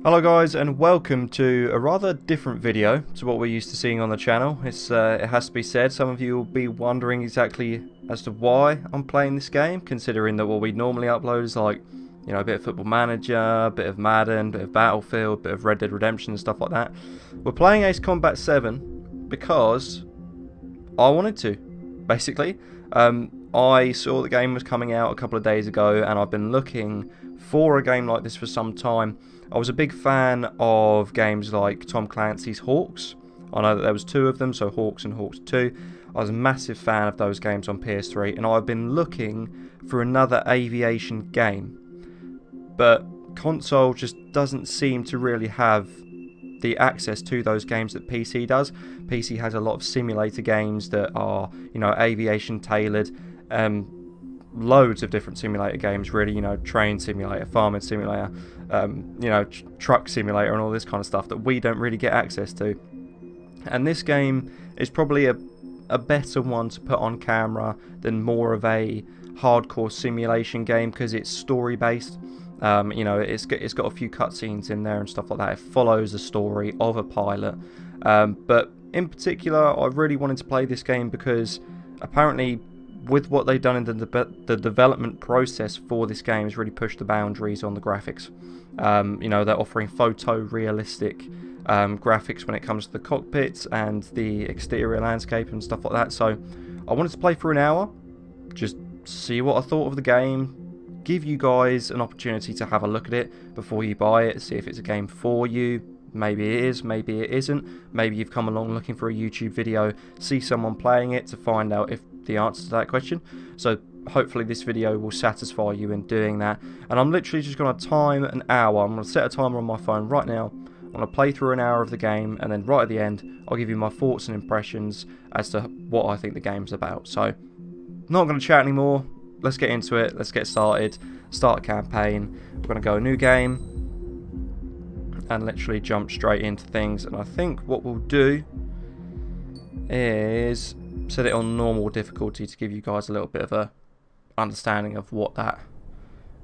Hello guys, and welcome to a rather different video to what we're used to seeing on the channel. It has to be said, some of you will be wondering exactly as to why I'm playing this game, considering that what we normally upload is like, you know, a bit of Football Manager, a bit of Madden, a bit of Battlefield, a bit of Red Dead Redemption and stuff like that. We're playing Ace Combat 7 because I wanted to, basically. I saw the game was coming out a couple of days ago, and I've been looking for a game like this for some time. I was a big fan of games like Tom Clancy's Hawks. I know that there was two of them, so Hawks and Hawks 2. I was a massive fan of those games on PS3, and I've been looking for another aviation game. But console just doesn't seem to really have the access to those games that PC does. PC has a lot of simulator games that are, you know, aviation tailored. Loads of different simulator games, really, you know, train simulator, farming simulator, you know, truck simulator and all this kind of stuff that we don't really get access to. And this game is probably a better one to put on camera than more of a hardcore simulation game, because it's story based. You know, it's got a few cutscenes in there and stuff like that. It follows the story of a pilot, but in particular I really wanted to play this game because apparently with what they've done in the development process for this game has really pushed the boundaries on the graphics. You know, they're offering photorealistic graphics when it comes to the cockpits and the exterior landscape and stuff like that. So I wanted to play for an hour, just see what I thought of the game, give you guys an opportunity to have a look at it before you buy it, see if it's a game for you. Maybe it is, maybe it isn't. Maybe you've come along looking for a YouTube video, see someone playing it to find out if the answer to that question. So hopefully this video will satisfy you in doing that. And I'm literally just going to time an hour. I'm going to set a timer on my phone right now. I'm going to play through an hour of the game, and then right at the end I'll give you my thoughts and impressions as to what I think the game's about. So not going to chat anymore. Let's get into it. Let's get started. Start a campaign. We're going to go a new game and literally jump straight into things. And I think what we'll do is set it on normal difficulty to give you guys a little bit of a understanding of what that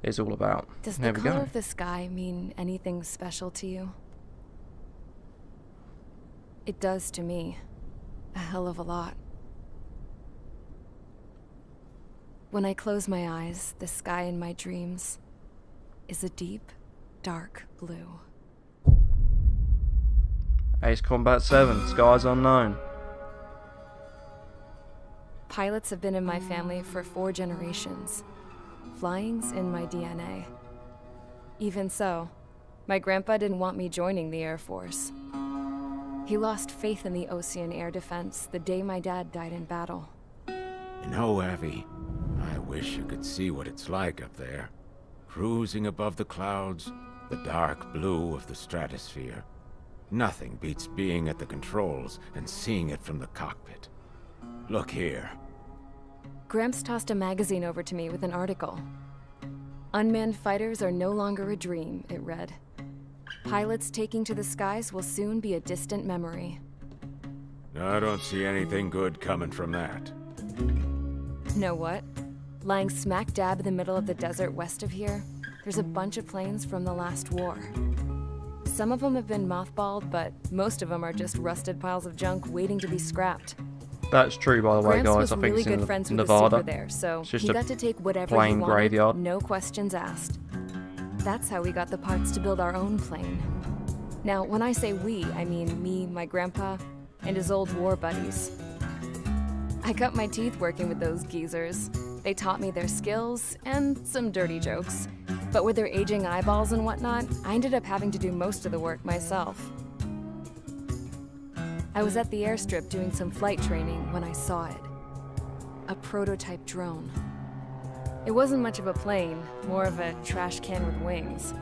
is all about. Does the color of the sky mean anything special to you? It does to me. A hell of a lot. When I close my eyes, the sky in my dreams is a deep, dark blue. Ace Combat 7, Skies Unknown. Pilots have been in my family for 4 generations. Flying's in my DNA. Even so, my grandpa didn't want me joining the Air Force. He lost faith in the Ocean Air Defense the day my dad died in battle. You know, Abby, I wish you could see what it's like up there. Cruising above the clouds, the dark blue of the stratosphere. Nothing beats being at the controls and seeing it from the cockpit. Look here. Gramps tossed a magazine over to me with an article. Unmanned fighters are no longer a dream, it read. Pilots taking to the skies will soon be a distant memory. I don't see anything good coming from that. Know what? Lying smack dab in the middle of the desert west of here, there's a bunch of planes from the last war. Some of them have been mothballed, but most of them are just rusted piles of junk waiting to be scrapped. That's true, by the way, Gramps guys. was I think really it's in good friends with Nevada. the super there, so It's just he a got to take whatever he plain wanted, graveyard. no questions asked. That's how we got the parts to build our own plane. Now, when I say we, I mean me, my grandpa, and his old war buddies. I cut my teeth working with those geezers. They taught me their skills and some dirty jokes. But with their aging eyeballs and whatnot, I ended up having to do most of the work myself. I was at the airstrip doing some flight training when I saw it. A prototype drone. It wasn't much of a plane, more of a trash can with wings.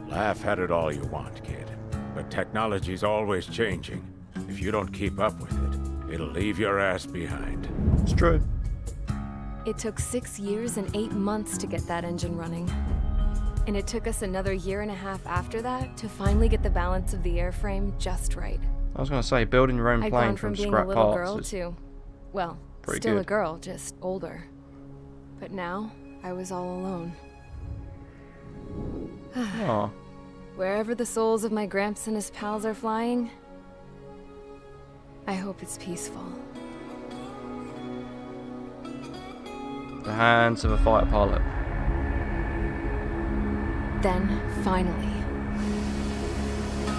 Laugh at it all you want, kid. But technology's always changing. If you don't keep up with it, it'll leave your ass behind. It's true. It took 6 years and 8 months to get that engine running. And it took us another 1.5 years after that to finally get the balance of the airframe just right. I was going to say, building your own I'd plane gone from being a scrap little parts girl is to, well, pretty still good. a girl, just older. But now, I was all alone. Oh. wherever the souls of my Gramps and his pals are flying, I hope it's peaceful. The hands of a fighter pilot. Then, finally,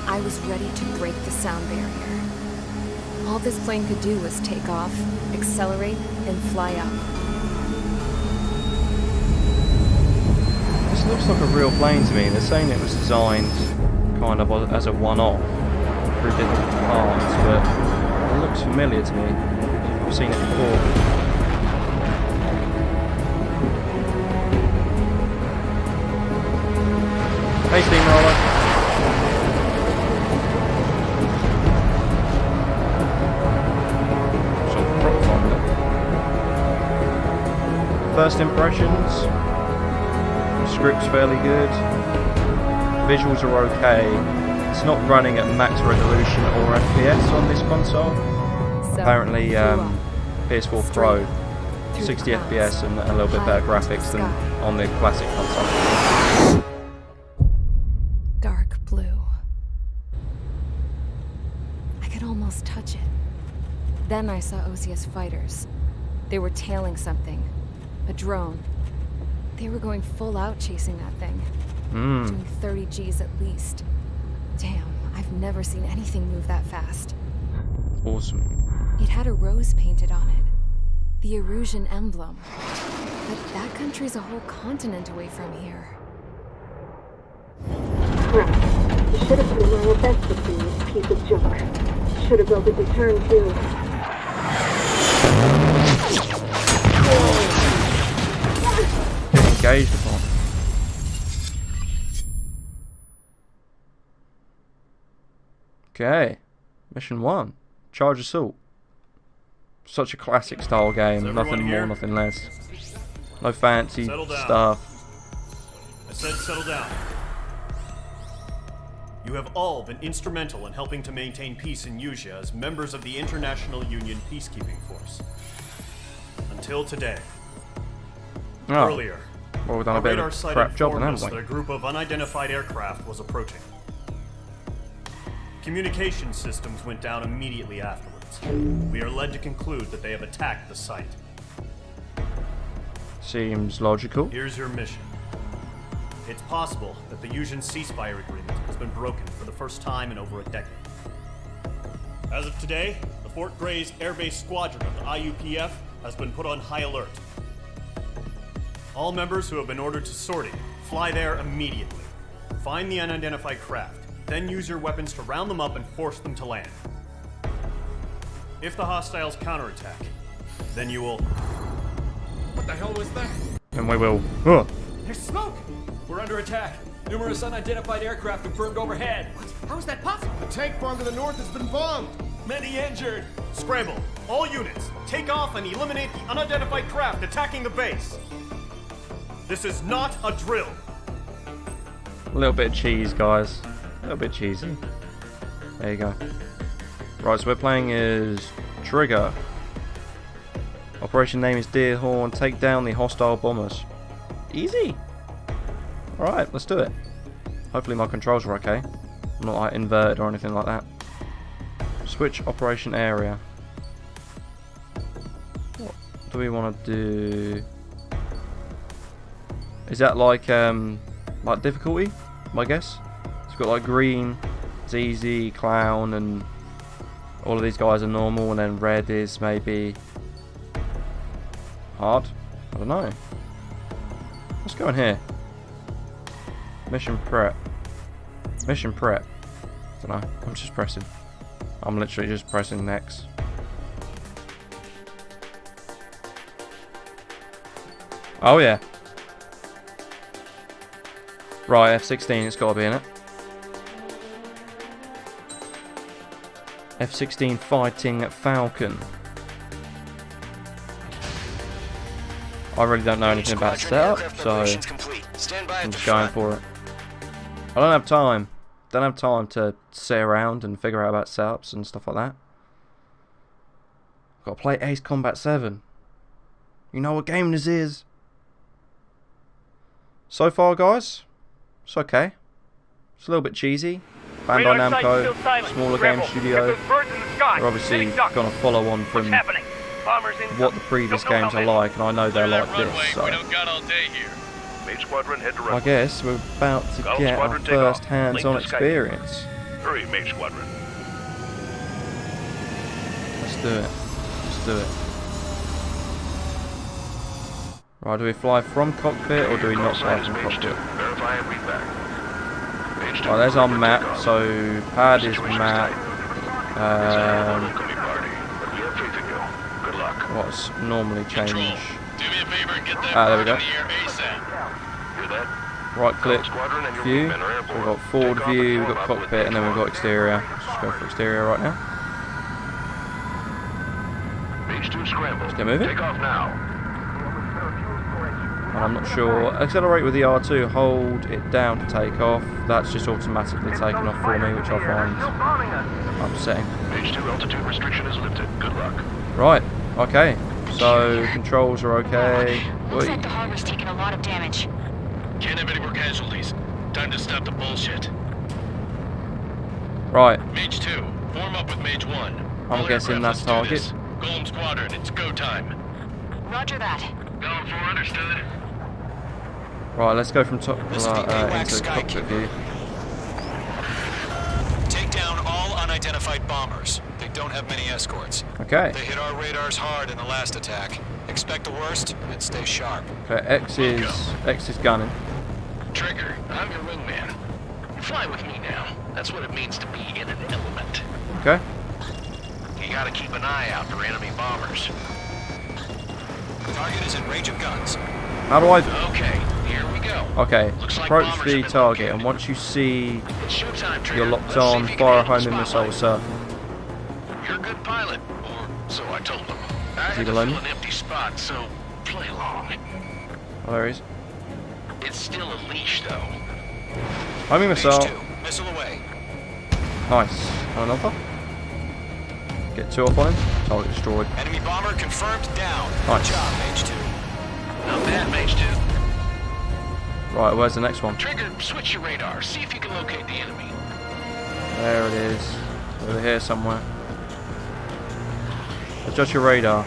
I was ready to break the sound barrier. All this plane could do was take off, accelerate, and fly up. This looks like a real plane to me. They're saying it was designed kind of as a one-off through different parts, but it looks familiar to me. I've seen it before. Hey, Steamroller. Some prop finder. First impressions. Script's fairly good. Visuals are okay. It's not running at max resolution or FPS on this console. So, Apparently, PS4 Pro, through 60 clouds, FPS and a little bit better high into the graphics than sky. on the classic console. Dark blue. I could almost touch it. Then I saw OCS fighters. They were tailing something. A drone. They were going full out chasing that thing. Doing 30 Gs at least. Damn, I've never seen anything move that fast. Awesome. It had a rose painted on it. The Erusian emblem. But that country's a whole continent away from here. Right. You should have put in my best with this piece of junk. Should have built a return too. Get engaged upon. Okay. Mission 1. Charge Assault. Such a classic style game. Is Nothing everyone more, here? nothing less. No fancy Settle down. stuff. I said settle down. You have all been instrumental in helping to maintain peace in Usea as members of the International Union Peacekeeping Force. Until today. Oh, Earlier, well, we've done a a bit radar of a site crap job then, informed us haven't that we? a group of unidentified aircraft was approaching. Communication systems went down immediately afterwards. We are led to conclude that they have attacked the site. Seems logical. Here's your mission. It's possible that the Usian ceasefire agreement has been broken for the first time in over a decade. As of today, the Fort Gray's Air Base Squadron of the IUPF has been put on high alert. All members who have been ordered to sortie, fly there immediately. Find the unidentified craft, then use your weapons to round them up and force them to land. If the hostiles counterattack, then you will... What the hell was that? And we will. Huh. There's smoke! We're under attack. Numerous unidentified aircraft confirmed overhead. How is that possible? The tank farm to the north has been bombed. Many injured. Scramble! All units, take off and eliminate the unidentified craft attacking the base! This is not a drill! A little bit of cheese, guys. A little bit cheesy. There you go. Right, so we're playing as Trigger. Operation name is Deerhorn. Take down the hostile bombers. Easy. Alright, let's do it. Hopefully my controls are okay. I'm not like inverted or anything like that. Switch operation area. What do we want to do? Is that like difficulty? I guess. It's got like green, it's easy, clown, and all of these guys are normal, and then red is maybe hard. I don't know. Let's go in here. Mission prep. Mission prep. I don't know. I'm just pressing. I'm literally just pressing next. Oh yeah. Right, F-16, it's got to be in it. F-16 fighting Falcon. I really don't know anything about setup, so I'm just going for it. I don't have time. Don't have time to sit around and figure out about setups and stuff like that. Got to play Ace Combat 7. You know what game this is. So far, guys, it's okay. It's a little bit cheesy. Bandai Namco, smaller game studio. They're obviously going to follow on from what the previous games are like, and I know they're like this, so I guess we're about to get our first hands-on experience. Hurry, Mage Squadron. Let's do it. Let's do it. Right, do we fly from cockpit or do we not fly from cockpit? Right, there's our map, so pad is map. What's normally change? There we go. Right click, view. So we've got forward view, we've got cockpit, and then we've got exterior. Let's just go for exterior right now. Let's get moving. And I'm not sure. Accelerate with the R2, hold it down to take off. That's just automatically taken off for me, which I find upsetting. H2 altitude restriction is lifted. Good luck. Right, okay. So controls are okay. Looks like the harbor's taken a lot of damage. Can't have any more casualties. Time to stop the bullshit. Right. Mage 2, form up with Mage 1. I'm guessing that's target. Golem Squadron, it's go time. Roger that. Going for understood. Right, let's go from top This is the AWACS into cockpit view. Take down all unidentified bombers. They don't have many escorts. Okay. They hit our radars hard in the last attack. Expect the worst and stay sharp. Okay, X is gunning. Trigger, I'm your wingman. Fly with me now. That's what it means to be in an element. Okay. You gotta keep an eye out for enemy bombers. Target is in range of guns. How do I... Okay, here we go. Okay, Looks like approach bombers the have been target, located. and once you see It's showtime, Trigger. you're locked Let's see on, if you can fire a handle the homing missile spotlight. circle. You're a good pilot, or so I told them. I Is he had to below fill me? an empty spot, so play along. Oh, there he is. It's still a leash, though. Homing Mage missile. 2, missile away. Nice. And another. Get 2 up on him. Target destroyed. Enemy bomber confirmed down. Nice. Good job, Mage 2. Not bad, Mage 2. Right, where's the next one? Trigger, switch your radar. See if you can locate the enemy. There it is. Over here somewhere. Adjust your radar.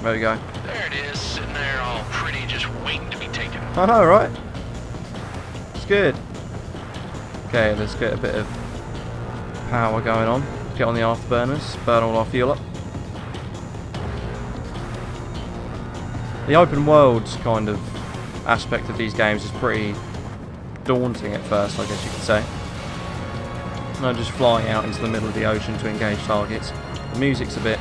There we go. There it is, sitting there all pretty, just waiting to be taken. I know, right? It's good. Okay, let's get a bit of power going on. Get on the afterburners, burn all our fuel up. The open world kind of aspect of these games is pretty daunting at first, I guess you could say. No, just flying out into the middle of the ocean to engage targets. The music's a bit...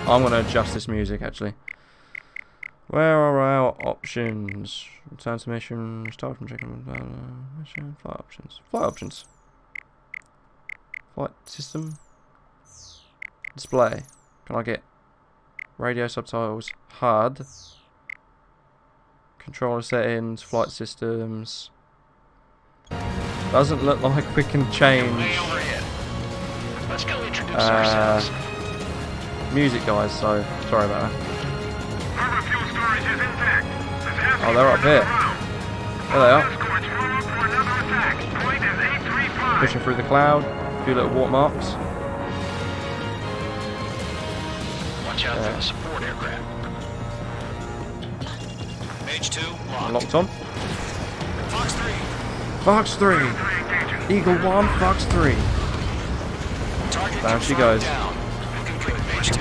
I'm going to adjust this music, actually. Where are our options? Return to mission, start from checking... mission, flight options. Flight options. Flight system. Display. Can I get... radio subtitles, HUD, controller settings, flight systems. Doesn't look like we can change Let's go introduce ourselves. music, guys, so sorry about that. Oh, they're up here. There they are. Pushing through the cloud, a few little watermarks. Watch out for the support aircraft. Mage 2, locked. Locked on. Fox 3. Fox 3. Eagle 1, Fox 3. Target Down she confirmed goes. down. Looking good, Mage 2.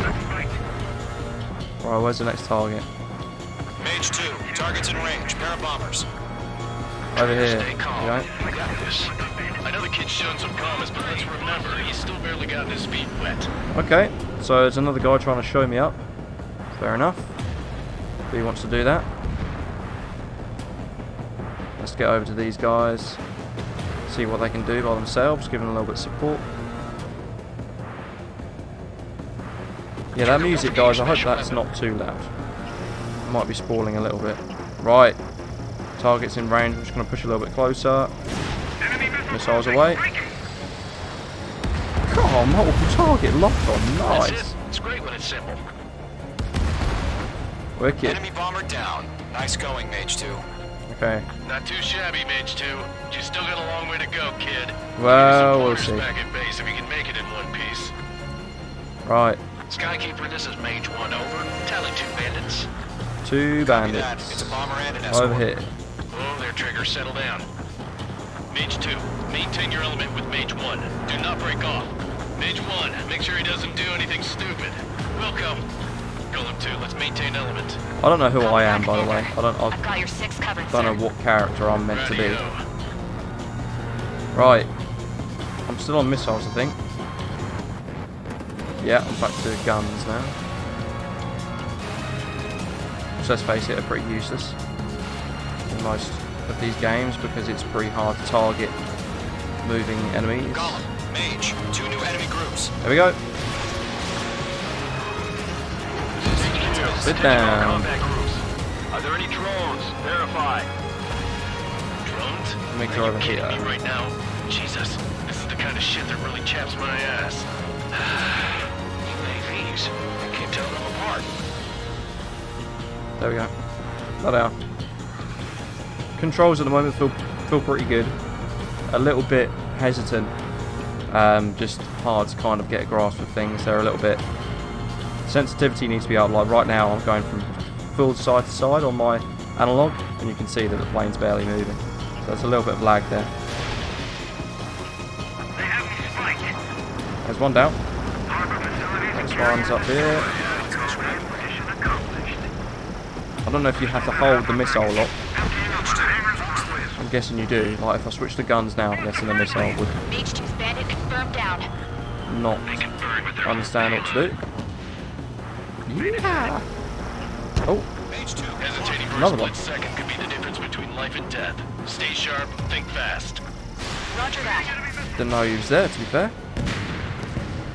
Right, where's the next target? Mage 2, target's in range. Pair of bombers. Over here. Stay calm. You know? We got this. I know the kid's shown some promise, but let's remember, he's still barely gotten his feet wet. Okay, so there's another guy trying to show me up. Fair enough. If he wants to do that. Let's get over to these guys. See what they can do by themselves, give them a little bit of support. Yeah, that music, guys, I hope that's not too loud. Might be spoiling a little bit. Right. Target's in range. I'm just going to push a little bit closer. Missiles away. Oh, multiple target locked on. That's Nice. it. It's great when it's simple. Wicked. Enemy bomber down. Nice going, Mage 2. Okay. Not too shabby, Mage 2. You still got a long way to go, kid. Well, we'll see. Back at base if you can make it in one piece. Right. Skykeeper, this is Mage 1, over. Tally 2 bandits. 2 bandits. It's a bomber and an escort. Over here. Oh, there, Trigger, settle down. Mage 2, maintain your element with Mage 1. Do not break off. Mage 1, make sure he doesn't do anything stupid. Wilco. Golem 2, let's maintain element. I don't know who I am, by the way. I've got your 6 covered, I don't know what character I'm meant to be. Right. I'm still on missiles, I think. Yeah, I'm back to guns now. Which, let's face it, are pretty useless in most of these games because it's pretty hard to target moving enemies. Golem, Mage, 2 new enemy groups. There we go. Sit down. Are there any drones? Verify. Drones? Make sure over here. Right now? Jesus, this is the kind of shit that really chaps my ass. UAVs. I can't tell them apart. There we go. Not out. Controls at the moment feel pretty good. A little bit hesitant. Just hard to kind of get a grasp of things. They're a little bit. Sensitivity needs to be up. Like right now, I'm going from full side to side on my analog, and you can see that the plane's barely moving. So there's a little bit of lag there. There's one down. Next one's up here. I don't know if you have to hold the missile lock. I'm guessing you do. Like if I switch the guns now, I'm guessing the missile would Mage 2's bandit confirmed down. not understand what to do. Yeah. Oh, another one. Second could be the difference between life and death. Stay sharp, think fast. Roger that. Didn't know he was there, to be fair.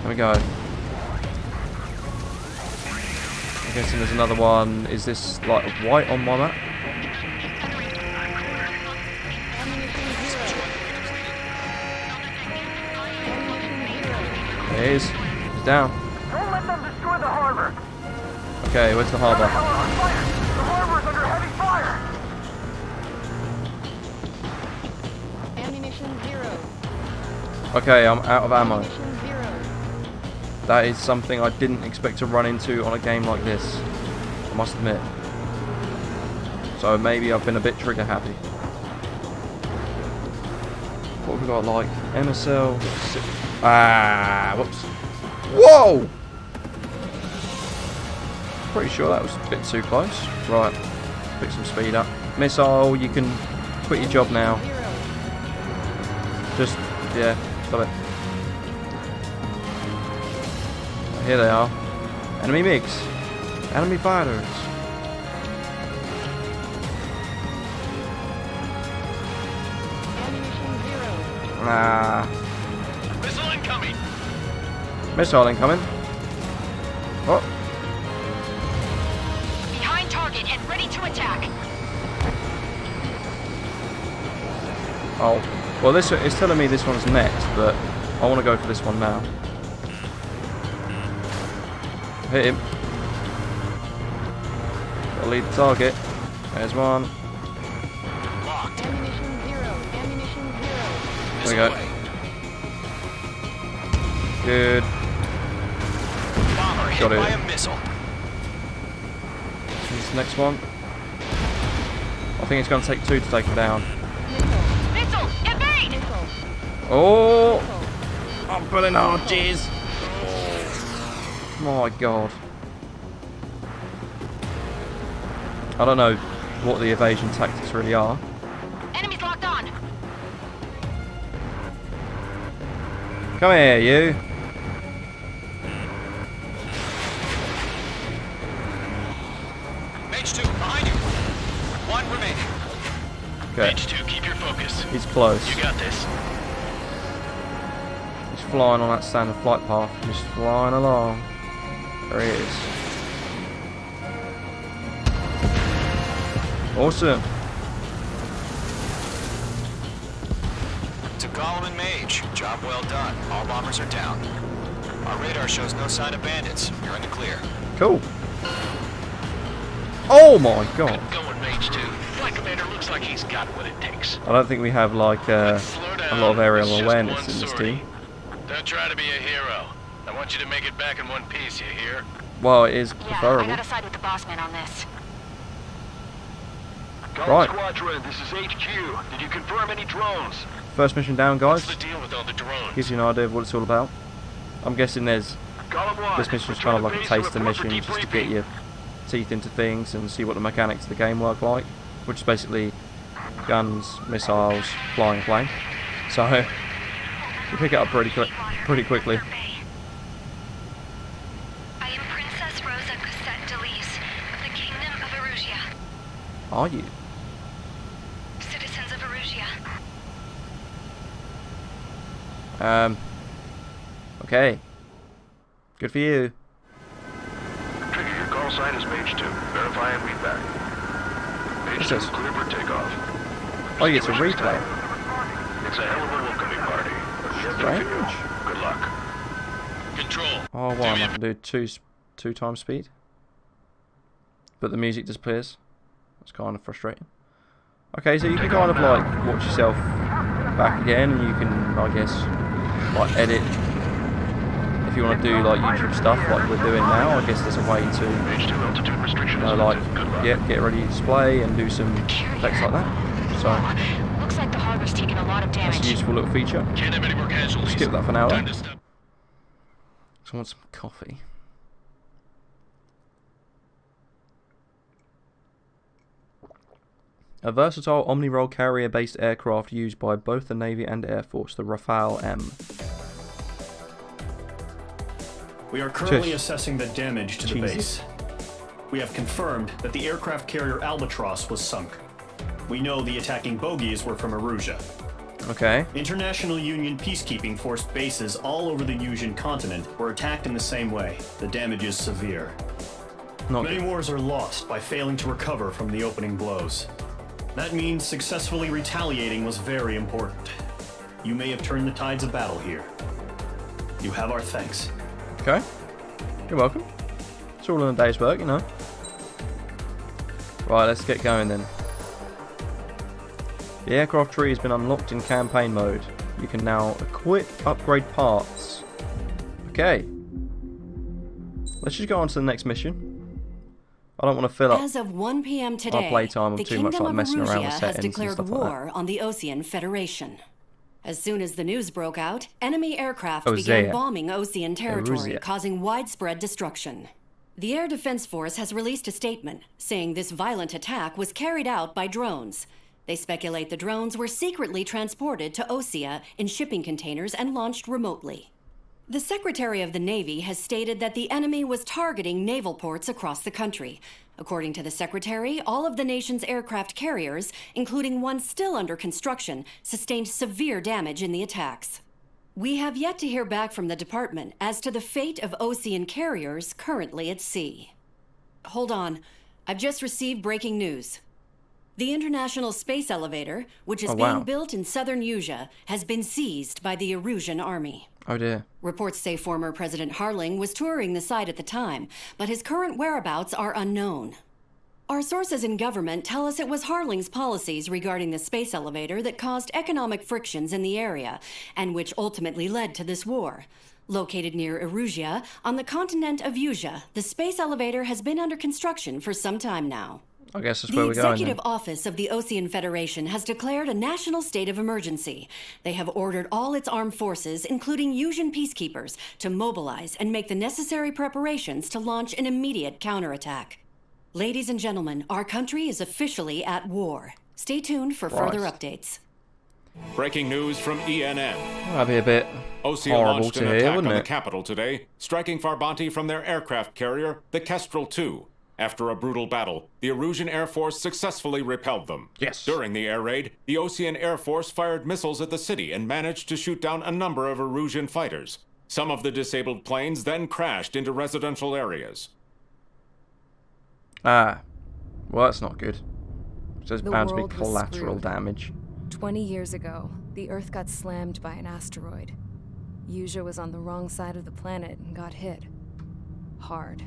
There we go. I'm guessing there's another one. Is this like white on my map? There he is. He's down. Don't let them destroy the harbor. Okay, where's the harbour? The harbor's under heavy fire. Ammunition 0. Okay, I'm out of ammo. Ammunition 0. That is something I didn't expect to run into on a game like this, I must admit. So maybe I've been a bit trigger happy. What have we got, like MSL? Whoops. Whoa! Pretty sure that was a bit too close. Right, pick some speed up. Missile, you can quit your job now. Just, yeah, stop it. Here they are. Enemy MiGs. Enemy fighters. Missile incoming. Missile incoming. Oh. Behind target and ready to attack. Oh. Well, this is telling me this one's next, but I want to go for this one now. Hit him. Gotta lead the target. There's one. Ammunition 0. Ammunition 0. There we go. Good. Bomber hit Got it. by a missile. This next one. I think it's going to take 2 to take him down. Missile! Evade! Oh! I'm pulling hard, jeez. My god. I don't know what the evasion tactics really are. Enemies locked on. Come here, you. Mage 2, behind you. 1 remaining. Okay. Mage 2, keep your focus. He's close. You got this. He's flying on that standard flight path. Just flying along. There he is. Awesome. To Golem and Mage, job well done. All bombers are down. Our radar shows no sign of bandits. You're in the clear. Cool. Oh my god. Good going, Mage 2. Flight Commander looks like he's got what it takes. I don't think we have like a lot of aerial It's just awareness one in this sortie. team. Don't try to be a hero. I want you to make it back in one piece, you hear? Well, it is Yeah, I preferable. gotta side with the boss man on this. Right. Squadron, this is HQ. Did you confirm any drones? First mission down, guys. What's the deal with all the drones? Gives you an idea of what it's all about. I'm guessing this mission's kind of like a taster mission, just to get your teeth into things and see what the mechanics of the game work like, which is basically guns, missiles, flying plane. So you pick it up pretty quickly. I am Princess Rosa Cassette Delise of the Kingdom of Erusia. Are you? Citizens of Erusia. Okay. Good for you. Trigger, your call sign is Mage 2. Verify and read back. Mage What's 2, this? clear for takeoff. Oh, it's a replay. It's a hell of a welcoming party. Strange. Good luck. Control. Oh, wow, I can do two times speed. But the music disappears. That's kind of frustrating. Okay, so you can kind of like watch yourself back again, and you can, I guess, like edit if you want to do like YouTube stuff like we're doing now. I guess there's a way to, Mage 2 altitude restrictions. like, Good luck. get ready to display and do some effects like that. So Looks like the harbor's taking a lot of that's damage. a useful little feature. Can't have any more casualties. Skip that for now, Time though. to stop. So I want some coffee. A versatile omni-role carrier-based aircraft used by both the Navy and Air Force, the Rafale M. We are currently Cheers. assessing the damage to the Jesus. base. We have confirmed that the aircraft carrier Albatross was sunk. We know the attacking bogies were from Erusia. Okay. International Union peacekeeping force bases all over the Yusian continent were attacked in the same way. The damage is severe. Not Many good. wars are lost by failing to recover from the opening blows. That means successfully retaliating was very important. You may have turned the tides of battle here. You have our thanks. Okay. You're welcome. It's all in a day's work, you know. Right, let's get going then. The aircraft tree has been unlocked in campaign mode. You can now equip, upgrade parts. Okay. Let's just go on to the next mission. I don't want to fill up As of 1 p.m. today, playtime with the too much Kingdom like of messing around with Erusia has settings and declared stuff like war that. on the Osean Federation. As soon as the news broke out, enemy aircraft Osea. began bombing Osean territory, Erusia. causing widespread destruction. The Air Defense Force has released a statement saying this violent attack was carried out by drones. They speculate the drones were secretly transported to Osea in shipping containers and launched remotely. The Secretary of the Navy has stated that the enemy was targeting naval ports across the country. According to the Secretary, all of the nation's aircraft carriers, including one still under construction, sustained severe damage in the attacks. We have yet to hear back from the department as to the fate of Osean carriers currently at sea. Hold on. I've just received breaking news. The International Space Elevator, which is being built in southern Yusia, has been seized by the Erusian army. Oh dear. Reports say former President Harling was touring the site at the time, but his current whereabouts are unknown. Our sources in government tell us it was Harling's policies regarding the space elevator that caused economic frictions in the area, and which ultimately led to this war. Located near Erusia, on the continent of Yusia, the space elevator has been under construction for some time now. I guess that's The where we're going Executive then. Office of the Osean Federation has declared a national state of emergency. They have ordered all its armed forces, including Yusian peacekeepers, to mobilize and make the necessary preparations to launch an immediate counterattack. Ladies and gentlemen, our country is officially at war. Stay tuned for further updates. Breaking news from ENN. That'd be a bit Osea horrible launched to an hear, attack on wouldn't the it? capital today, striking Farbanti from their aircraft carrier, the Kestrel II. After a brutal battle, the Erusian Air Force successfully repelled them. Yes. During the air raid, the Osean Air Force fired missiles at the city and managed to shoot down a number of Erusian fighters. Some of the disabled planes then crashed into residential areas. Ah. Well, that's not good. So there's The bound to be world was collateral screwed. damage. 20 years ago, the Earth got slammed by an asteroid. Yusia was on the wrong side of the planet and got hit. Hard.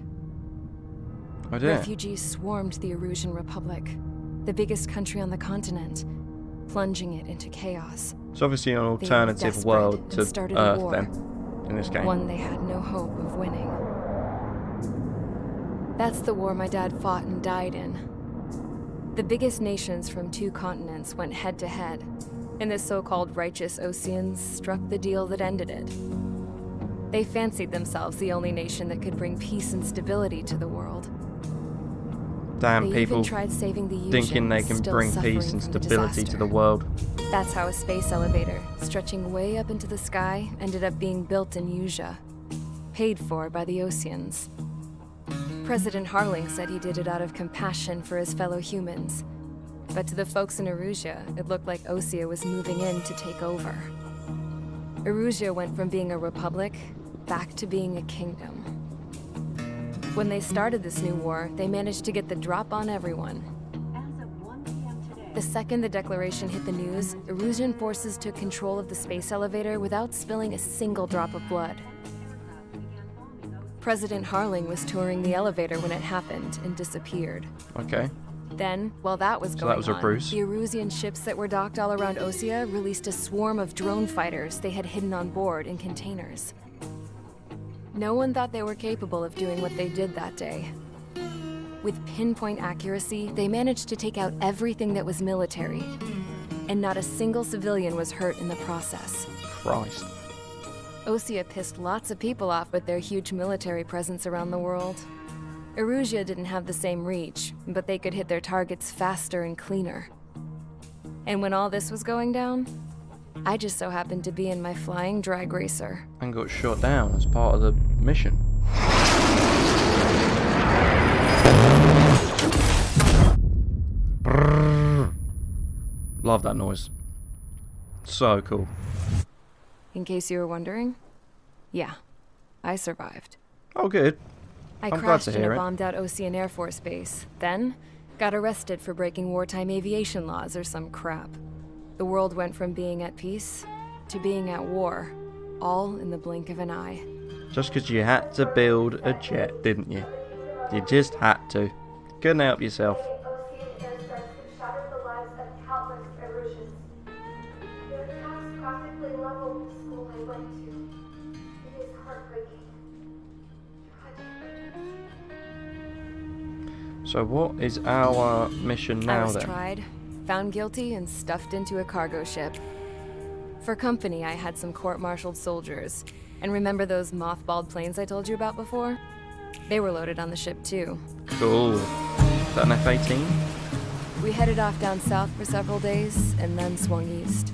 Oh dear. Refugees swarmed the Erusian Republic, the biggest country on the continent, plunging it into chaos. It's obviously an They were alternative desperate world and to started a Earth war. then, in this game. One they had no hope of winning. That's the war my dad fought and died in. The biggest nations from 2 continents went head to head, and the so-called righteous Oseans struck the deal that ended it. They fancied themselves the only nation that could bring peace and stability to the world. Damn, They people even tried saving the thinking they Usians, can still bring suffering peace and from the stability to disaster. the world. That's how a space elevator, stretching way up into the sky, ended up being built in Usea, paid for by the Oseans. President Harling said he did it out of compassion for his fellow humans. But to the folks in Erusia, it looked like Osea was moving in to take over. Erusia went from being a republic back to being a kingdom. When they started this new war, they managed to get the drop on everyone. The second the declaration hit the news, Erusian forces took control of the space elevator without spilling a single drop of blood. President Harling was touring the elevator when it happened and disappeared. Okay. Then, while that was So going that was a on, Bruce. the Erusian ships that were docked all around Osea released a swarm of drone fighters they had hidden on board in containers. No one thought they were capable of doing what they did that day. With pinpoint accuracy, they managed to take out everything that was military, and not a single civilian was hurt in the process. Christ. Osea pissed lots of people off with their huge military presence around the world. Erusia didn't have the same reach, but they could hit their targets faster and cleaner. And when all this was going down, I just so happened to be in my flying drag racer. And got shot down as part of the mission. Brrr. Love that noise. So cool. In case you were wondering, yeah, I survived. Oh, good. I I'm glad crashed to in hear a it. bombed-out Osean Air Force base, then got arrested for breaking wartime aviation laws or some crap. The world went from being at peace to being at war, all in the blink of an eye. Just because you had to build a jet, didn't you? You just had to. Couldn't help yourself. Osean airstrikes have shattered the lives of countless Erusians. Their attacks practically leveled the school I went to. It is heartbreaking. So what is our mission now I was then? tried, found guilty, and stuffed into a cargo ship. For company, I had some court-martialed soldiers. And remember those mothballed planes I told you about before? They were loaded on the ship too. Cool. Is that an F-18? We headed off down south for several days, and then swung east.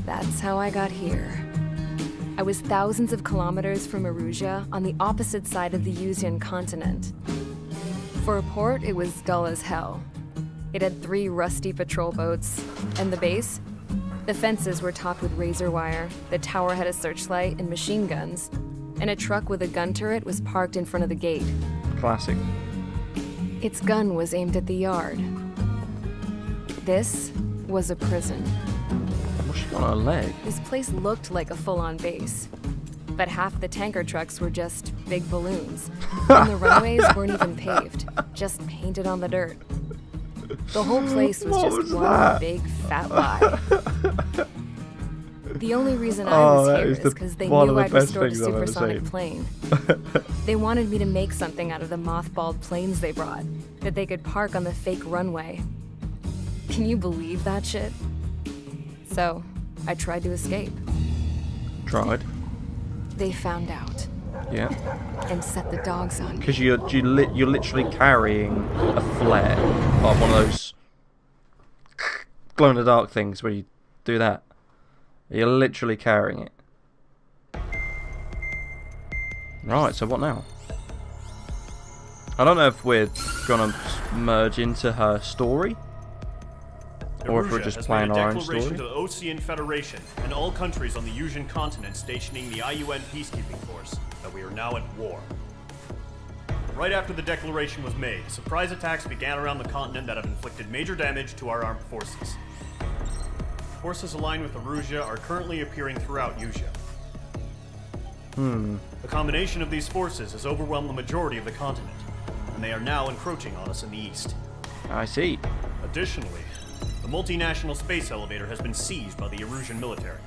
That's how I got here. I was thousands of kilometers from Erusia, on the opposite side of the Usian continent. For a port, it was dull as hell. It had 3 rusty patrol boats, and the base? The fences were topped with razor wire, the tower had a searchlight and machine guns, and a truck with a gun turret was parked in front of the gate. Classic. Its gun was aimed at the yard. This was a prison. What's she got on her leg? This place looked like a full-on base, but half the tanker trucks were just big balloons, and the runways weren't even paved, just painted on the dirt. The whole place was What just was one that? big fat lie. The only reason I Oh, was that here is is the- because they one of knew the I'd best restored a things I've ever supersonic seen. plane. They wanted me to make something out of the mothballed planes they brought, that they could park on the fake runway. Can you believe that shit? So, I tried to escape. Tried. They found out Yeah. and set the dogs on me. Because you're literally carrying a flare. Like one of those glow-in-the-dark things where you do that. You're literally carrying it. Right, so what now? I don't know if we're gonna merge into her story, or if we're Erusia just has playing made a our own declaration story. to the Osean Federation and all countries on the Usian continent stationing the IUN peacekeeping force that we are now at war. Right after the declaration was made, surprise attacks began around the continent that have inflicted major damage to our armed forces. Forces aligned with Erusia are currently appearing throughout Usea. The combination of these forces has overwhelmed the majority of the continent. and they are now encroaching on us in the east. I see. Additionally, the multinational space elevator has been seized by the Erusian military.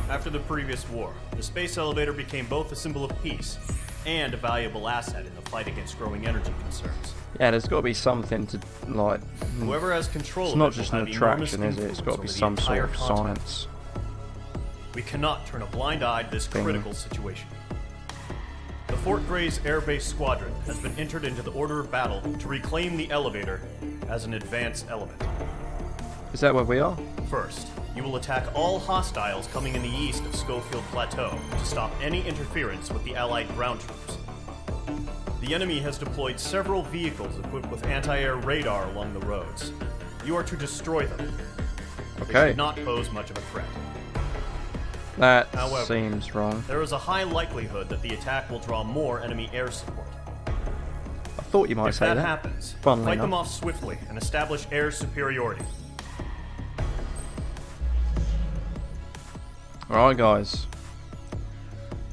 After the previous war, the space elevator became both a symbol of peace and a valuable asset in the fight against growing energy concerns. Yeah, there's got to be something to, like... Whoever has control It's of not it just will an have enormous attraction, is it? It's got to be influence some over the sort entire of continent. science. We cannot turn a blind eye to this Thing. critical situation. The Fort Gray's Air Base Squadron has been entered into the order of battle to reclaim the elevator as an advanced element. Is that where we are? First, you will attack all hostiles coming in the east of Schofield Plateau to stop any interference with the Allied ground troops. The enemy has deployed several vehicles equipped with anti-air radar along the roads. You are to destroy them. They Okay. should not pose much of a threat. That However, seems wrong. There is a high likelihood that the attack will draw more enemy air support. I thought you might If say that that. happens, Funnily fight them enough. off swiftly and establish air superiority. Alright guys,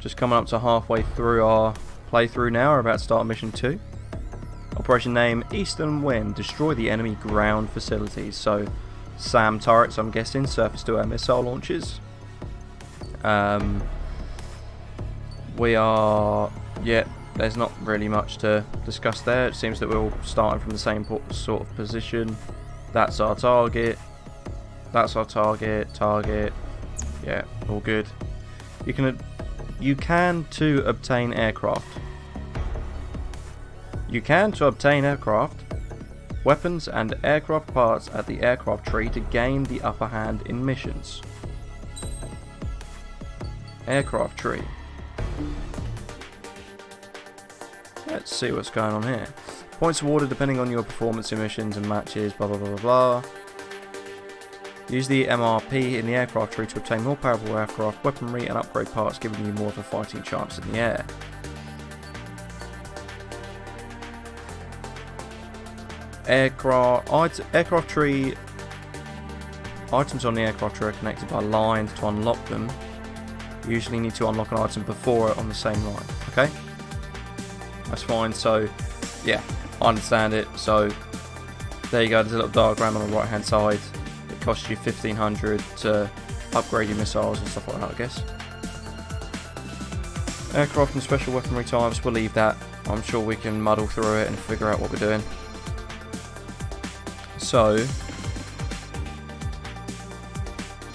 just coming up to halfway through our playthrough now. We're about to start mission 2. Operation name, Eastern Wind. Destroy the enemy ground facilities. So, SAM turrets, I'm guessing, surface-to-air missile launches. We are... yeah, there's not really much to discuss there. It seems that we're all starting from the same sort of position. That's our target. That's our target. Target. Yeah, all good. You can to obtain aircraft. You can to obtain aircraft, weapons and aircraft parts at the aircraft tree to gain the upper hand in missions. Aircraft tree. Let's see what's going on here. Points awarded depending on your performance in missions and matches, blah blah blah blah blah. Use the MRP in the aircraft tree to obtain more powerful aircraft weaponry and upgrade parts, giving you more of a fighting chance in the air. Aircraft tree. Items on the aircraft tree are connected by lines. To unlock them, you usually need to unlock an item before it on the same line. Okay? That's fine. So, yeah, I understand it. So, there you go. There's a little diagram on the right hand side. It costs you 1,500 to upgrade your missiles and stuff like that, I guess. Aircraft and special weaponry types, we'll leave that. I'm sure we can muddle through it and figure out what we're doing. So,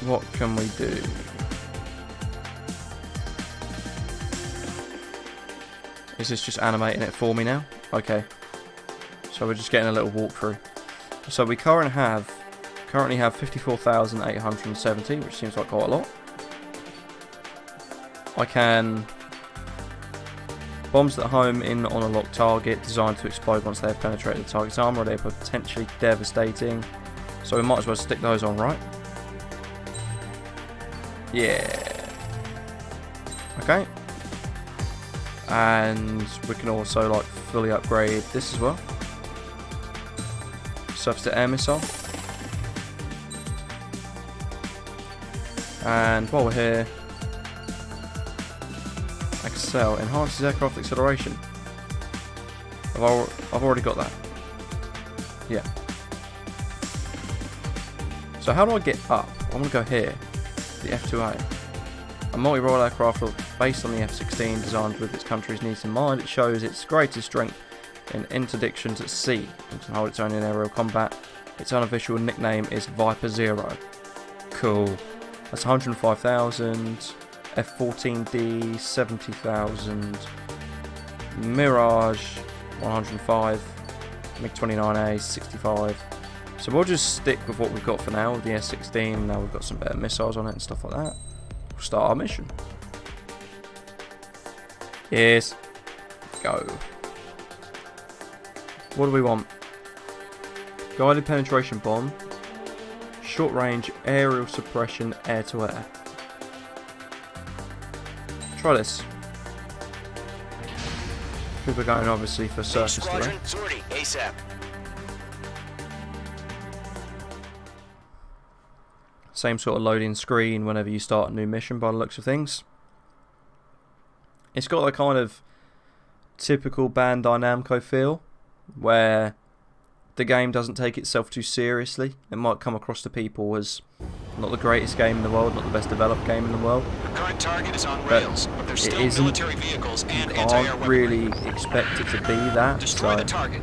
what can we do? Is this just animating it for me now? Okay. So we're just getting a little walkthrough. So we currently have 54,870, which seems like quite a lot. I can bombs that home in on a locked target, designed to explode once they have penetrated the target's armor. They're potentially devastating, so we might as well stick those on, right? Yeah. Okay. And we can also like fully upgrade this as well. Surface to air missile. And while we're here, Excel enhances aircraft acceleration. I've already got that. Yeah. So how do I get up? I want to go here, the F2A. A multi-role aircraft based on the F-16, designed with its country's needs in mind. It shows its greatest strength in interdictions at sea and can hold its own in aerial combat. Its unofficial nickname is Viper Zero. Cool. That's 105,000. F-14D 70,000. Mirage 105. MiG-29A 65. So we'll just stick with what we've got for now with the S-16. Now we've got some better missiles on it and stuff like that. We'll start our mission. Yes. Go. What do we want? Guided penetration bomb. Short range aerial suppression air to air. Try this. People are going obviously for surface to air. Sortie, ASAP. Same sort of loading screen whenever you start a new mission by the looks of things. It's got a kind of typical Bandai Namco feel, where the game doesn't take itself too seriously. It might come across to people as not the greatest game in the world, not the best developed game in the world. Current target is on But rails, but there's it still isn't. military vehicles and You anti-air can't weaponry. really expect it to be that. Destroy So the target.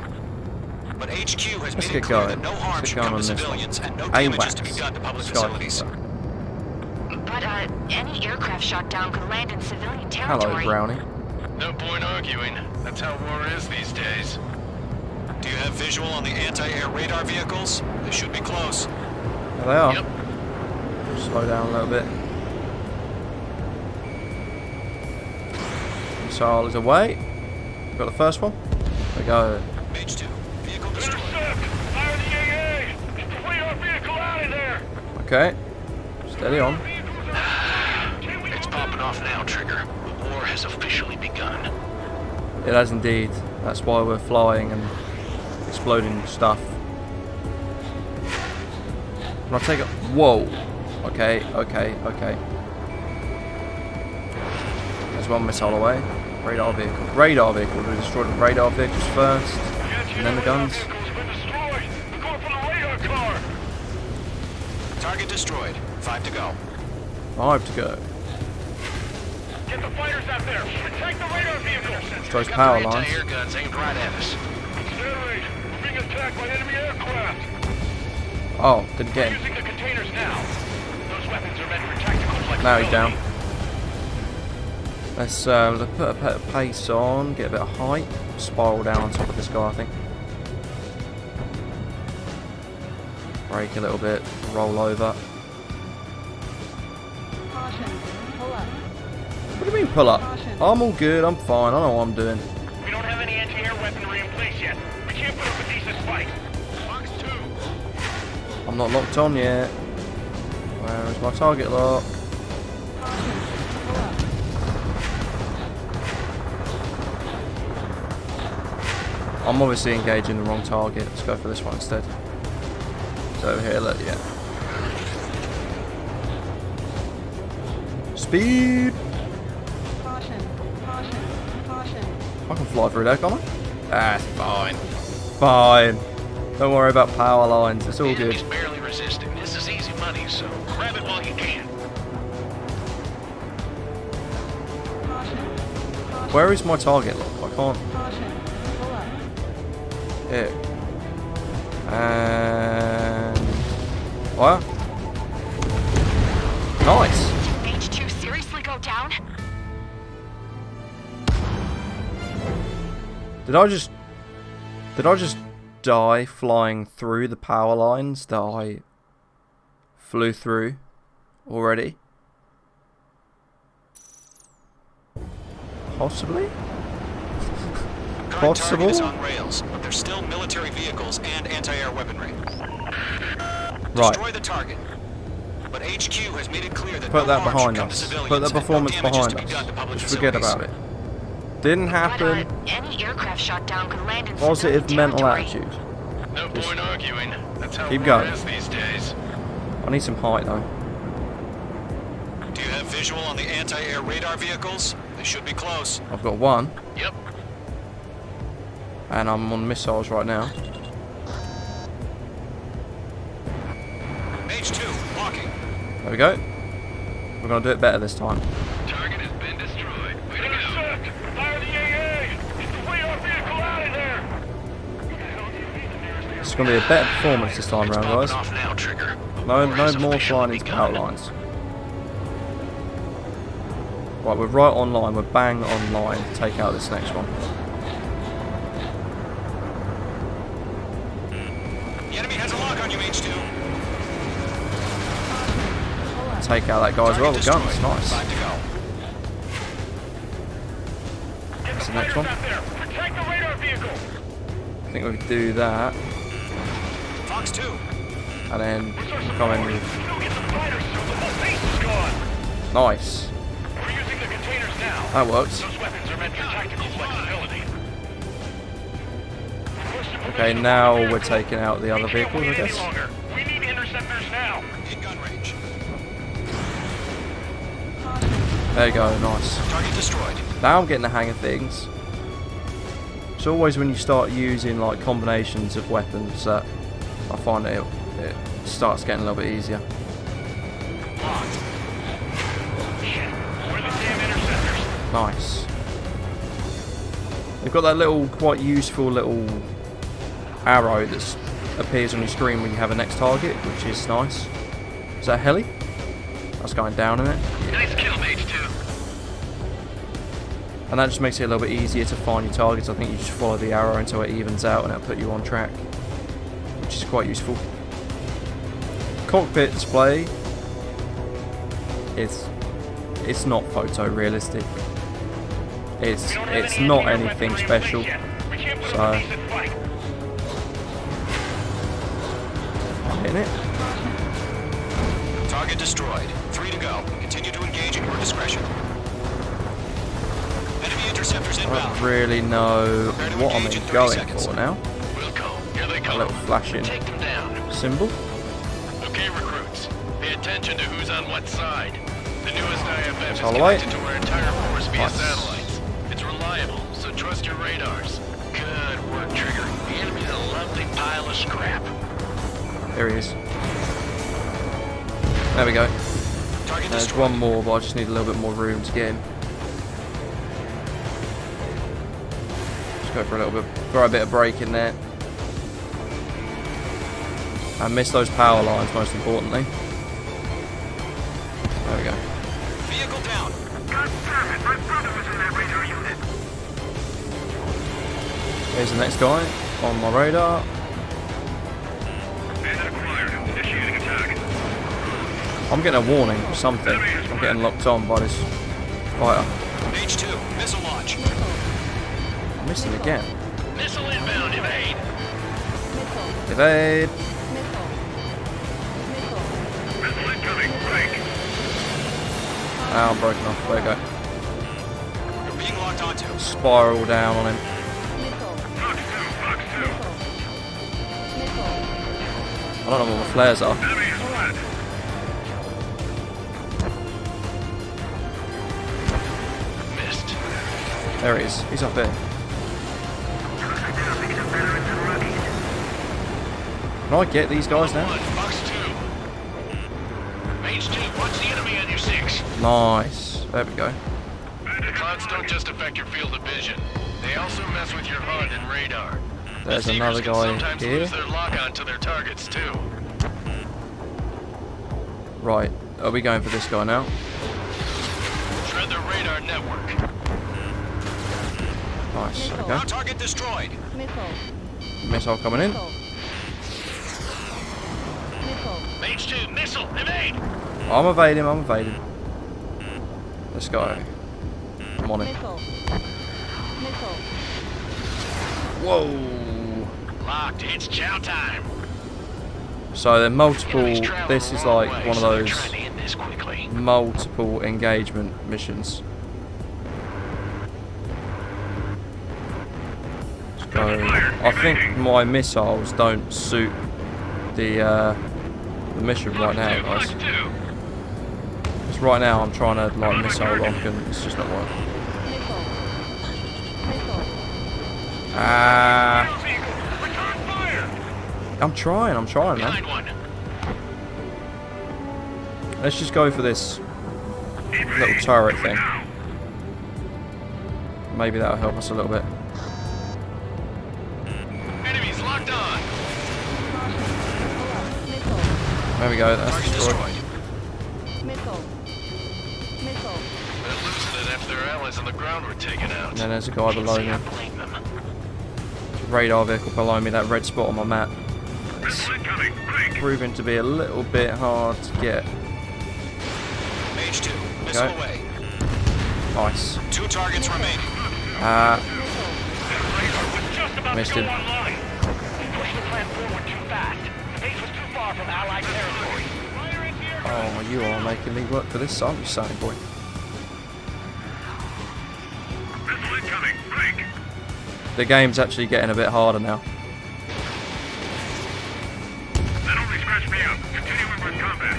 But HQ has let's made get it clear going. that no harm Let's should get going come on to this civilians one. and no damage is to be AWACS. done to public Sky facilities. Keeper. But, any aircraft shot down could land in civilian Hello, territory. Brownie. No point arguing. That's how war is these days. Do you have visual on the anti-air radar vehicles? They should be close. There they are. Yep. Slow down a little bit. Missile is away. Got the first one. There we go. Mage 2, vehicle destroyed. Fire the AA! Get the radar vehicle out of there! Okay. Steady on. It's popping off now, Trigger. The war has officially begun. It has indeed. That's why we're flying and exploding stuff. Can I take it? Whoa. Okay, okay, okay. There's one missile away. Radar vehicle. Radar vehicle. We destroyed the radar vehicles first. And then the guns. Target destroyed. 5 to go. 5 to go. Get the fighters out there! Protect the radar vehicle! It's those power lines. Anti-air guns aimed right at us. Accelerate! We're being attacked by enemy aircraft! Oh, didn't get him. Using the containers now! Those weapons are meant for tactical flexibility. Now he's down. Let's put a bit of pace on, get a bit of height, spiral down on top of this guy, I think. Brake a little bit, roll over. Caution. Pull up. What do you mean pull up? I'm all good, I'm fine, I know what I'm doing. We don't have any anti-air weaponry in place yet. We can't put up a decent fight. Fox 2. I'm not locked on yet. Where is my target lock? Caution. Pull up. I'm obviously engaging the wrong target. Let's go for this one instead. It's over here, look, yeah. Speed! Caution. Caution. Caution. I can fly through there, can't I? That's fine. Fine. Don't worry about power lines, it's all The good. enemy's barely resisting. This is easy money, so grab it while you can. Caution. Caution. Where is my target lock? I can't. Caution. Pull up. Here. And... what? Nice! H2 seriously go down? Did I just die flying through the power lines that I flew through already? Possibly? Current target is Possible? on rails, but there's still military vehicles and anti-air weaponry. Right. Destroy the target. But HQ has made it clear that Put no that harm behind should come to us. civilians Put that and no performance damage is behind to be done to us. public Just forget facilities. about it. Didn't happen. But, any aircraft shot down could land in Positive civilian mental territory. attitude. No Just point arguing. That's how keep war going. is these days. I need some height though. Do you have visual on the anti-air radar vehicles? They should be close. I've got one, Yep. and I'm on missiles right now. Mage 2, blocking. There we go. We're gonna do it better this time. Target has been destroyed. Way to go. Intercept! Fire the AA! Get the radar vehicle out of there! It's gonna be a better performance this time It's around, popping guys. off now, Trigger. No War has more officially flying into begun. power lines. Right, we're right online. We're bang online to take out this next one. The enemy has a lock on you, Mage 2. Take out that guy as well with guns. Destroyed. Nice. 5 to go. That's the next one. Out there! Protect the radar vehicle! I think we could do that, Fox 2. and then come in with Still get the fighters, so the whole base is gone! nice. We're using the containers now. That works. Those weapons are meant for tactical flexibility. Okay, now we're taking out the other We can't vehicles, I wait any guess. longer. We need interceptors now. In gun range. There you go. Nice. Target destroyed. Now I'm getting the hang of things. It's always when you start using like combinations of weapons that I find that it starts getting a little bit easier. Nice. They've got that little, quite useful little arrow that appears on your screen when you have a next target, which is nice. Is that a heli? That's going down in it. Nice kill, Mage 2. And that just makes it a little bit easier to find your targets. I think you just follow the arrow until it evens out and it'll put you on track, which is quite useful. Cockpit display. It's not photorealistic. It's not anything special. So I'm hitting it. Target destroyed. 3 to go. Continue to engage at your discretion. Enemy interceptors I inbound. don't really know what I'm going for now. Here they A come. little flashing Take them down. symbol. Okay, recruits. Pay attention to who's on what side. The newest IFF is All the way. connected to our entire force via Nice. satellites. It's reliable, so trust your radars. Good work, Trigger. The enemy's a lovely pile of scrap. There he is. There we go. Target There's destroyed. one more, but I just need a little bit more room to get him. Just go for a little bit, throw a bit of break in there. And miss those power lines, most importantly. There we go. Vehicle down. My brother was in that radar unit. There's the next guy on my radar. Bandit acquired. Initiating attack. I'm getting a warning or something. I'm getting locked on by this fighter. Mage 2. Missile launch. I missed him again. Missile inbound, evade. Evade. Missile incoming. Break. Ah, I'm broken off. There we go. You're being locked onto. Spiral down on him. Fox 2. I don't know what my flares are. Enemy is flat. Missed. There he is. He's up there. Can I get these guys now? Fox 2. Mage 2, watch the enemy on your 6. Nice. There we go. The clouds don't just affect your field of vision. They also mess with your HUD and radar. There's The another seekers guy can sometimes here. lose their lock-on to their targets, too. Right. Are we going for this guy now? Shred the radar network. Nice. There we Now go. target destroyed. Missile coming in. Mage 2, missile, evade! I'm evading. I'm evading. Let's go. I'm on it. Whoa. Locked, it's chow time. So they're multiple. Enemy's traveling This the is wrong like way, one of so they're those trying to end this quickly. multiple engagement missions. So I think my missiles don't suit the mission right now, guys. Because right now I'm trying to like missile lock and it's just not working. Ah. I'm trying, man. Behind one. Let's just go for this little turret thing. Maybe that'll help us a little bit. Enemies locked on. There we go, that's Target destroyed. destroyed. They're losing it after their allies on the ground were taken out. And then there's a guy below Can't me. say I blame them. Radar vehicle below me, that red spot on my map. Missile incoming. Break. Proving to be a little bit hard to get. Mage 2. Missile Okay. away. Nice. 2 targets remaining. Missed him. Oh, you are making me work for this, aren't you, Sonny boy? Missile incoming. Break. The game's actually getting a bit harder now. That only scratched me up. Continuing with combat.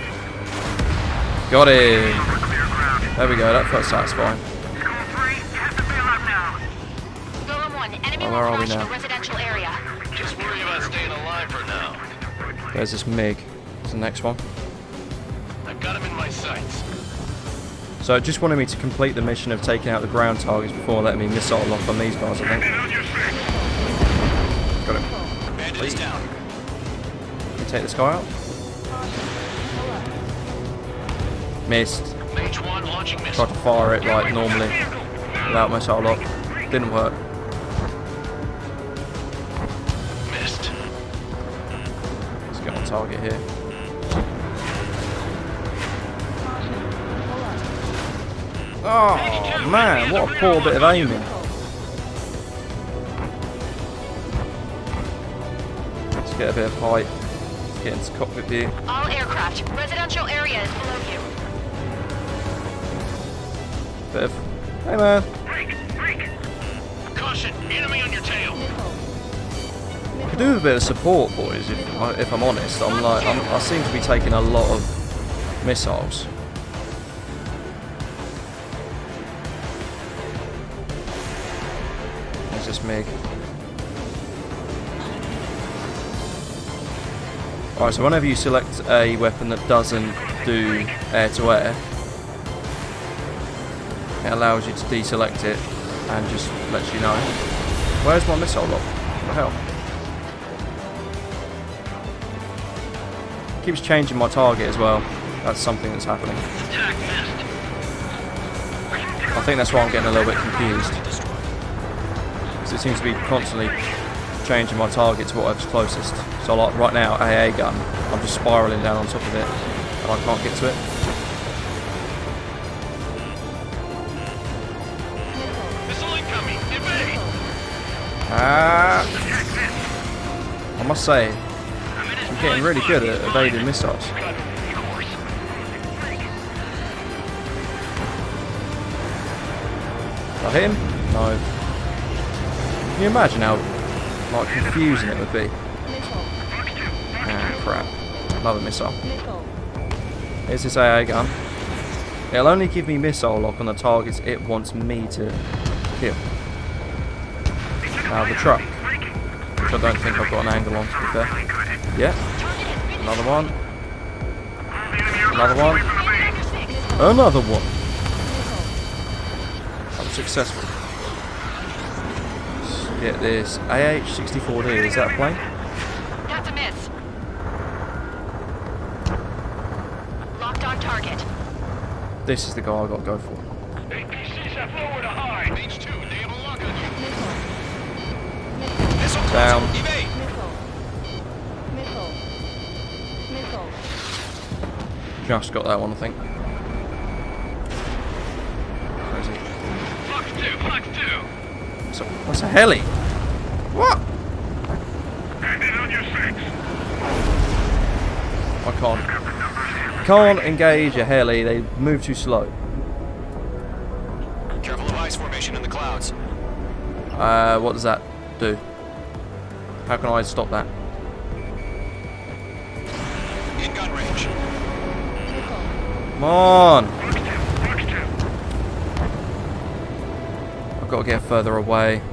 Got him. Over clear ground. There we go, that felt satisfying. Golem 1, enemy Right, where are we now? Residential area. Just worry about staying alive for now. There's this MiG. It's the next one. I've got him in my sights. So it just wanted me to complete the mission of taking out the ground targets before letting me missile lock on these guys, I think. Got him. Bandit is down. Can you take this guy out? Missed. Mage 1 launching missile. Tried to fire it like normally without missile lock. Didn't work. Missed. Let's get on target here. Oh man, what a poor bit of aiming. Let's get a bit of height. Let's get into cockpit view. All aircraft. Residential area is below you. Bit of, hey man. Caution, enemy on your tail. I could do with a bit of support, boys. If I'm honest, I seem to be taking a lot of missiles. There's this MiG. Alright, so whenever you select a weapon that doesn't do air-to-air, it allows you to deselect it and just lets you know. Where's my missile lock? What the hell? It keeps changing my target as well. That's something that's happening. I think that's why I'm getting a little bit confused. Because it seems to be constantly changing my target to whatever's closest. So like right now, AA gun, I'm just spiraling down on top of it and I can't get to it. I must say, I'm getting really good at evading missiles. Got him? No. Can you imagine how like confusing it would be? Ah, crap. Another missile. Here's this AA gun. It'll only give me missile lock on the targets it wants me to kill. Now the truck, which I don't think I've got an angle on, to be fair. Yeah. Another one. Another one. Another one. I'm successful. Let's get this AH-64D. Is that a plane? That's a miss. Locked on target. This is the guy I got to go for. APCs have lowered a high. Mage 2, they have a lock on you. Down. Just got that one, I think. Where is he? Fox 2. So, what's a heli? What? I can't engage a heli. They move too slow. Careful of ice formation in the clouds. What does that do? How can I stop that? In gun range. Come on! I've got to get further away,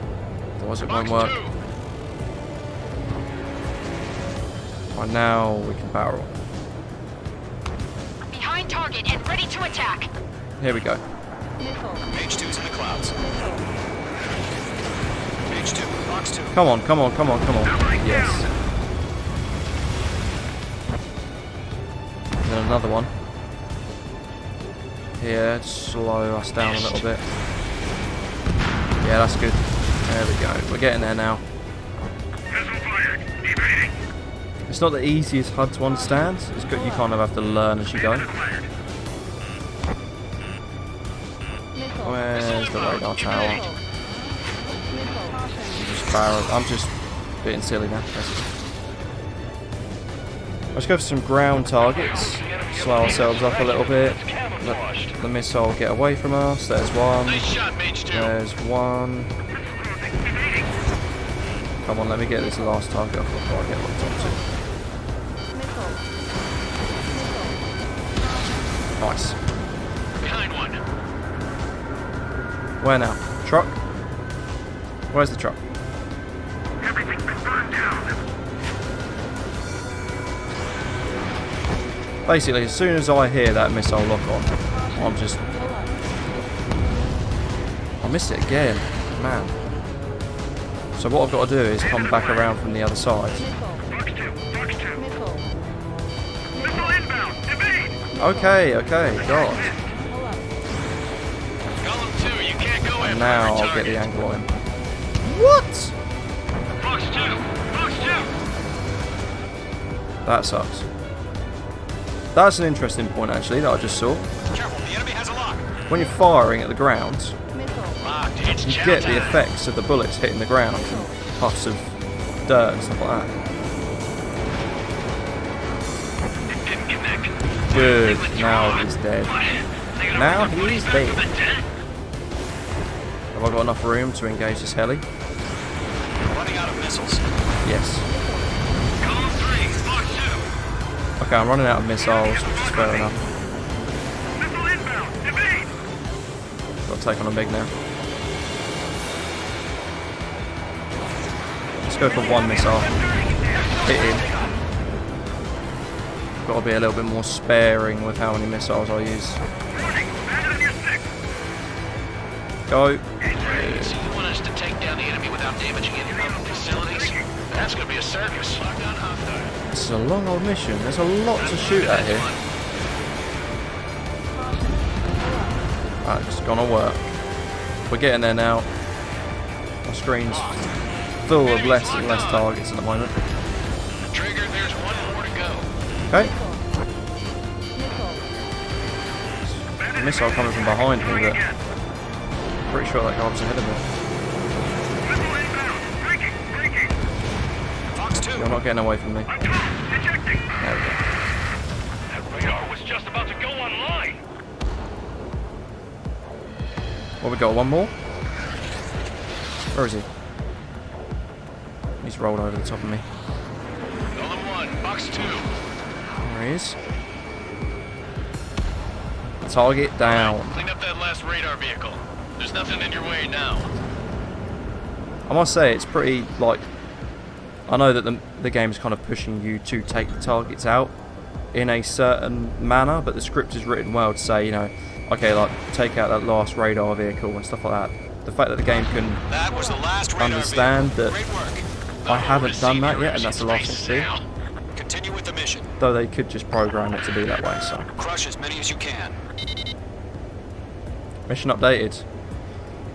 otherwise it won't work. Right now we can barrel. Behind target and ready to attack. Here we go. Mage 2's in the clouds. Mage 2, Fox 2. Come on, come on, come on, come on. Yes. And then another one. Here, slow us down a little bit. Yeah, that's good. There we go. We're getting there now. It's not the easiest HUD to understand. It's good. You kind of have to learn as you go. Where's the radar tower? I'm just being silly now, basically. Let's go for some ground targets. Slow ourselves up a little bit. Let the missile get away from us. There's one. There's one. Come on, let me get this last target off before I get locked onto. Nice. Behind one. Where now? Truck? Where's the truck? Basically, as soon as I hear that missile lock on, I'm just... I missed it again. Man. So what I've got to do is come back around from the other side. Okay, God. And now I'll get the angle on him. What? That sucks. That's an interesting point actually that I just saw. When you're firing at the ground, you get the effects of the bullets hitting the ground and puffs of dirt and stuff like that. Good. Now he's dead. Now he's dead. Have I got enough room to engage this heli? Running out of missiles. Yes. Okay, I'm running out of missiles, which is fair enough. Got to take on a MiG now. Let's go for one missile. Hit him. Got to be a little bit more sparing with how many missiles I use. Go. So you want us to take down the enemy without damaging any other facilities? That's gonna be a circus. This is a long old mission. There's a lot to shoot at here. That's gonna work. We're getting there now. My screen's full of less and less targets at the moment. Trigger, there's one more to go. Okay. A missile coming from behind me, but pretty sure that guy was ahead of me. You're not getting away from me. There we go. That radar was just about to go online. What we got? One more? Where is he? He's rolled over the top of me. Golem 1, box 2. There he is. Target down. Clean up that last radar vehicle. There's nothing in your way now. I must say, it's pretty, like... I know that the game's kind of pushing you to take the targets out in a certain manner, but the script is written well to say, you know, okay, like, take out that last radar vehicle and stuff like that. The fact that the game can understand that I haven't done that yet, and that's the last thing to do. Continue with the mission. Though they could just program it to be that way, so... Crush as many as you can. Mission updated.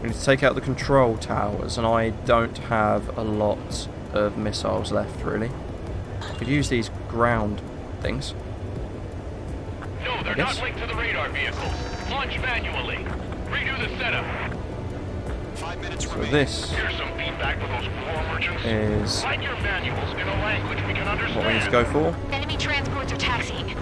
We need to take out the control towers, and I don't have a lot of missiles left, really. Could use these ground things. No, they're not linked to the radar vehicles. Launch manually. Redo the setup. 5 minutes So remaining. this Here's some feedback for those floor merchants. is Write your manuals in a language we can understand. what we need to go for. Enemy transports are taxiing.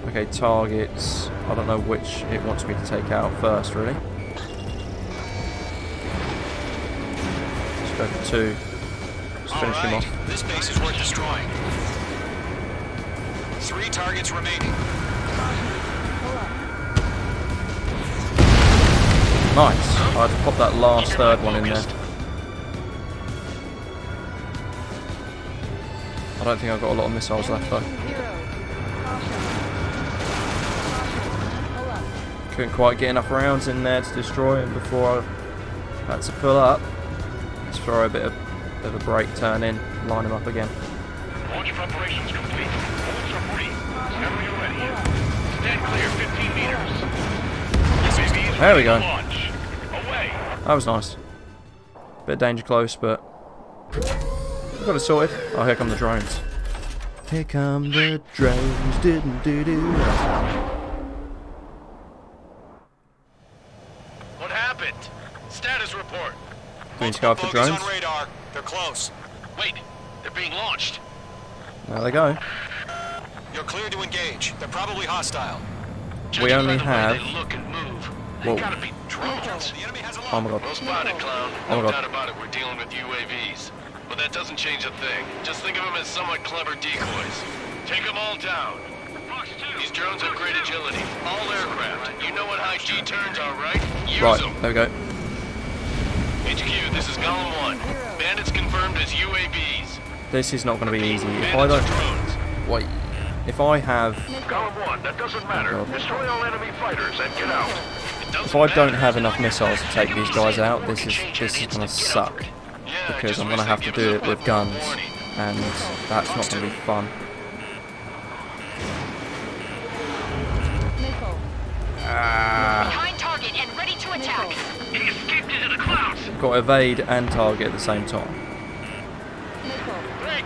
Okay, targets. I don't know which it wants me to take out first, really. Let's go for 2. Let's finish him off. This base is worth destroying. 3 targets remaining. Nice. I had to pop that last third one in there. I don't think I've got a lot of missiles left though. Couldn't quite get enough rounds in there to destroy him before I had to pull up. Let's throw a bit of a break, turn in, line him up again. Launch preparations complete. Holds are free. Whenever you're ready. Stand clear 15 meters. UAVs There we go. ready to launch. Away. That was nice. Bit of danger close, but we got it sorted. Oh, here come the drones. Here come the drones. Didn't do. What happened? Status report. Green sky for Bogies drones. on radar. They're close. Wait, they're being launched. There they go. You're clear to engage. They're probably hostile. We only Judging by the way have. they look and move. They Whoa. gotta be drones. The enemy has a Oh my god. Well spotted, clown. Oh my No god. doubt about it, we're dealing with UAVs. But that doesn't change a thing. Just think of them as somewhat clever decoys. Take them all down. These drones have great agility. All aircraft. You know what high G turns are, right? Use Right, them. there we go. HQ, this is Golem 1. Bandits confirmed as UAVs. This is not going to be easy. If I Bandits don't, are drones. Wait. If I have... Column 1, that doesn't matter. Destroy all enemy fighters and get out. If I don't have enough missiles to take these guys out, this is gonna suck. Because I'm gonna have to do it with guns. And that's not gonna be fun. Behind target and ready to attack. He escaped into the clouds. Got to evade and target at the same time. Break!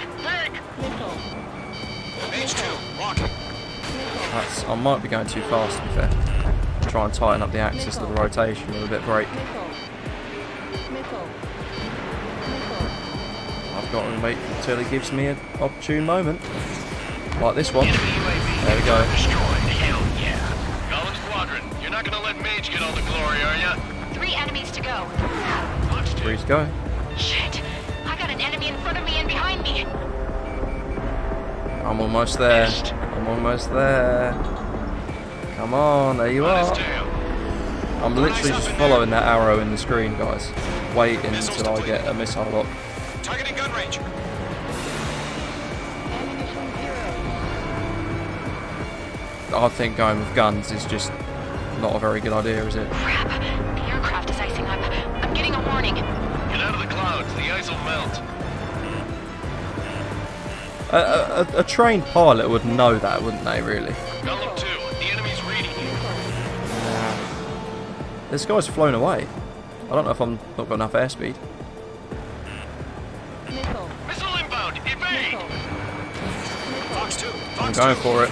Mage 2, walking. I might be going too fast, to be fair. Try and tighten up the axis of the rotation with a bit of brake. I've got to wait until he gives me an opportune moment. Like this one. There we go. Hell yeah. Golem Squadron, you're not gonna let Mage get all the glory, are ya? 3 enemies to go. Three's go. Shit. I got an enemy in front of me and behind me. I'm almost there. I'm almost there. Come on, there you are. I'm literally just following that arrow in the screen, guys. Waiting until I get a missile lock. Targeting gun range. I think going with guns is just not a very good idea, is it? Crap. The aircraft is icing up. I'm getting a warning. Get out of the clouds, the ice will melt. A trained pilot would know that, wouldn't they, really? Golem 2, the enemy's reading you. This guy's flown away. I don't know if I'm not got enough airspeed. Missile inbound, evade! Fox 2, I'm Fox going 2. for it.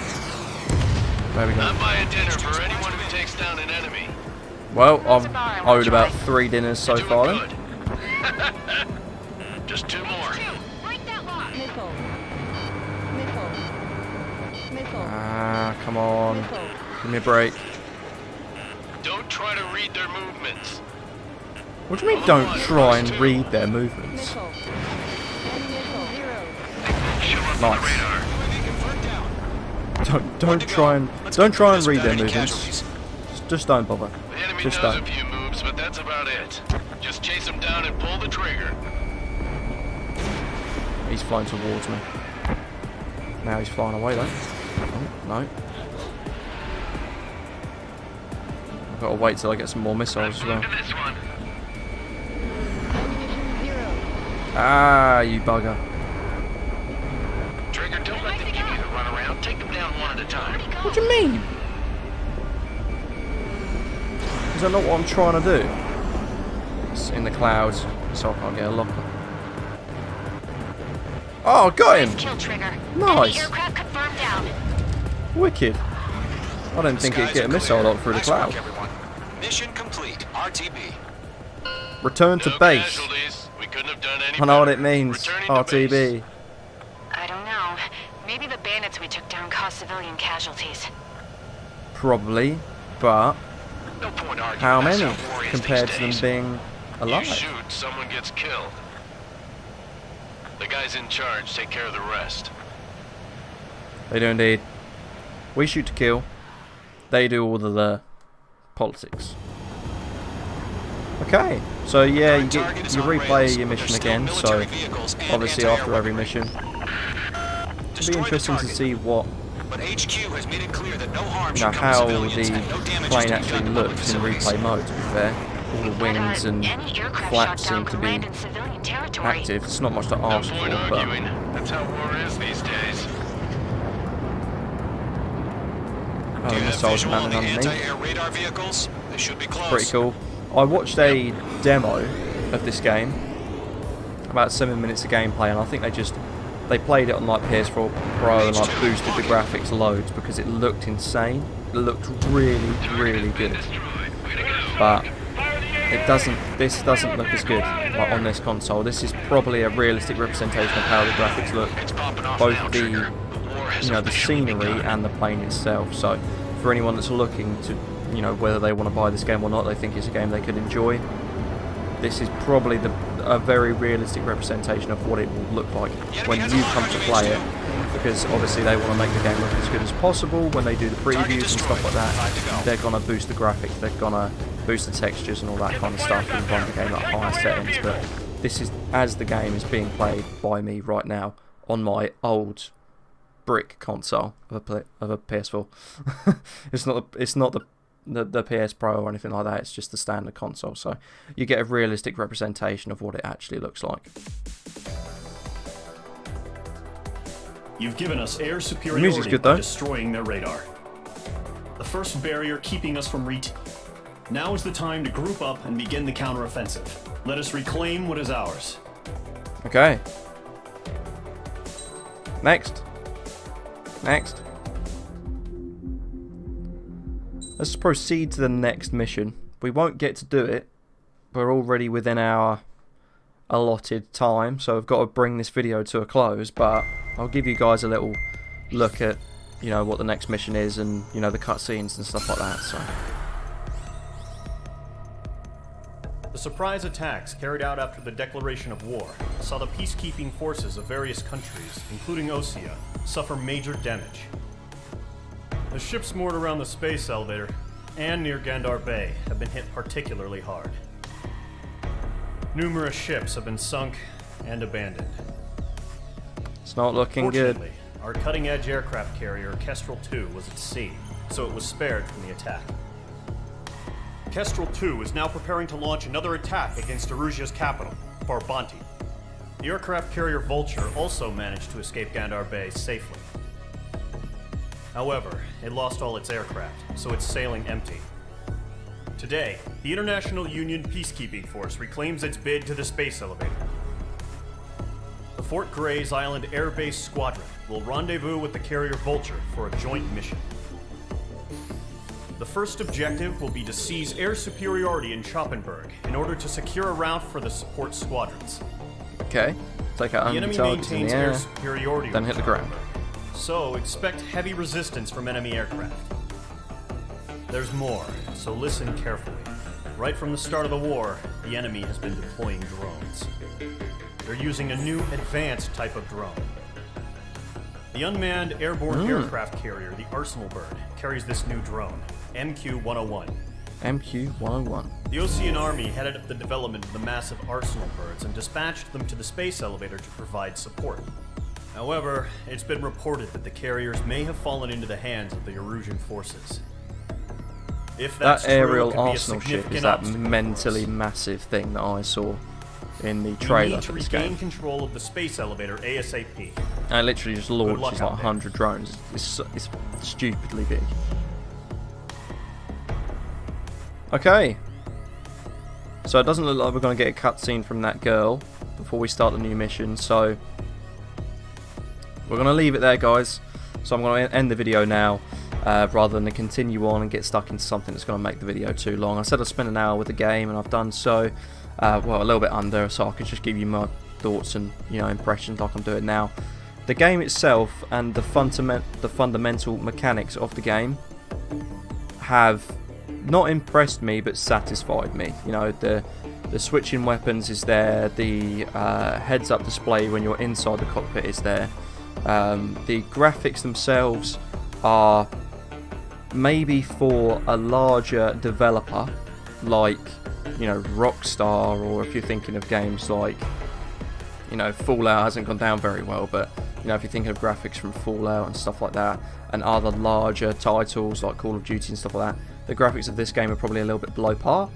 There we go. Not buy a dinner for anyone who takes down an enemy. Well, I've owed about 3 dinners so Doing far good. then. Just 2 more. Break that lock. Ah, come on. Give me a break. Don't try to read their movements. What do you mean don't try and read their movements? Show up on the Nice. radar. Don't try and read their movements. Just don't bother. The enemy Just knows don't. a few moves, but that's about it. Just chase them down and pull the trigger. He's flying towards me. Now he's flying away though. Oh, no. I've got to wait till I get some more missiles as well. To this one. Ah, you bugger. Trigger, don't let them give you the runaround. Take them down one at a time. What do you mean? Is that not what I'm trying to do? It's in the clouds, so I can't get a locker. Oh, got him! Kill trigger. Nice. Enemy aircraft confirmed down. Wicked. I didn't think it'd get a missile lock through the Nice work, cloud. everyone. Mission complete. RTB. Return to No base. casualties. We couldn't have done any I know what better. it means. Returning to base. RTB. I don't know. Maybe the bandits we took down caused civilian casualties. Probably, but No point arguing. how That's many how war is compared these to them days. being You alive? shoot, someone gets killed. The guys in charge take care of the rest. They do indeed. We shoot to kill. They do all the politics. Okay, so yeah, you replay your mission again. So obviously after every mission, it'll be interesting to see what, But HQ has made it clear that no harm you know, should come to how civilians the and no damage plane is to be actually done to looks in public replay mode. To be fair, all the wings and Any aircraft flaps shot down seem to could be land in civilian territory. active. It's not much to No ask point for, but arguing. That's how war is these days. oh, Do the you have missiles visual on landing the underneath. anti-air radar vehicles? They should be close. Pretty cool. I watched a demo of this game, about 7 minutes of gameplay, and I think they played it on like PS4 Pro and like boosted the graphics loads because it looked insane. It looked really, really good. But this doesn't look as good like on this console. This is probably a realistic representation of how the graphics look, both the the scenery and the plane itself. So for anyone that's looking to whether they want to buy this game or not, they think it's a game they could enjoy, this is probably a very realistic representation of what it will look like when you come to play it, because obviously they want to make the game look as good as possible. When they do the previews and stuff like that, they're going to boost the graphics, they're going to boost the textures and all that kind of stuff and run the game at higher settings. But this is as the game is being played by me right now on my old brick console of a PS4. It's not the PS Pro or anything like that. It's just the standard console. So you get a realistic representation of what it actually looks like. You've given us air Music's superiority good, by though. destroying their radar. The first barrier keeping us from reach. Now is the time to group up and begin the counteroffensive. Let us reclaim what is ours. Okay. Next. Let's proceed to the next mission. We won't get to do it. We're already within our allotted time, so I've got to bring this video to a close, but I'll give you guys a little look at, you know, what the next mission is and, you know, the cutscenes and stuff like that, so. The surprise attacks carried out after the declaration of war saw the peacekeeping forces of various countries, including Osea, suffer major damage. The ships moored around the space elevator and near Gandar Bay have been hit particularly hard. Numerous ships have been sunk and abandoned. It's not looking good. Fortunately, our cutting-edge aircraft carrier, Kestrel 2, was at sea, so it was spared from the attack. Kestrel 2 is now preparing to launch another attack against Erusia's capital, Farbanti. The aircraft carrier Vulture also managed to escape Gandar Bay safely. However, it lost all its aircraft, so it's sailing empty. Today, the International Union Peacekeeping Force reclaims its bid to the space elevator. The Fort Gray's Island Air Base Squadron will rendezvous with the carrier Vulture for a joint mission. The first objective will be to seize air superiority in Schoppenberg in order to secure a route for the support squadrons. Okay, take out The enemy enemy targets in maintains the air air, superiority then over hit the ground. Schoppenberg, so expect heavy resistance from enemy aircraft. There's more, so listen carefully. Right from the start of the war, the enemy has been deploying drones. They're using a new advanced type of drone. The unmanned airborne aircraft carrier, the Arsenal Bird, carries this new drone, MQ-101. MQ-101. The Osean Army headed up the development of the massive Arsenal Birds and dispatched them to the space elevator to provide support. However, it's been reported that the carriers may have fallen into the hands of the Erusian forces. If that's That aerial true, it could be a Arsenal ship is significant that obstacle mentally for us. massive thing that I saw in the We trailer need to for this regain game. control of the space elevator ASAP. And it literally just luck launches out like there. 100 drones. It's stupidly big. Okay. So it doesn't look like we're going to get a cutscene from that girl before we start the new mission, so we're going to leave it there, guys. So I'm going to end the video now, rather than to continue on and get stuck into something that's going to make the video too long. I said I'd spend an hour with the game, and I've done so. Well, a little bit under, so I could just give you my thoughts and, you know, impressions like I'm doing now. The game itself and the fundamental mechanics of the game have not impressed me, but satisfied me. You know, the switching weapons is there, the heads-up display when you're inside the cockpit is there. The graphics themselves are maybe for a larger developer, like, you know, Rockstar, or if you're thinking of games like, you know, Fallout hasn't gone down very well, but, you know, if you're thinking of graphics from Fallout and stuff like that, and other larger titles like Call of Duty and stuff like that, the graphics of this game are probably a little bit below par.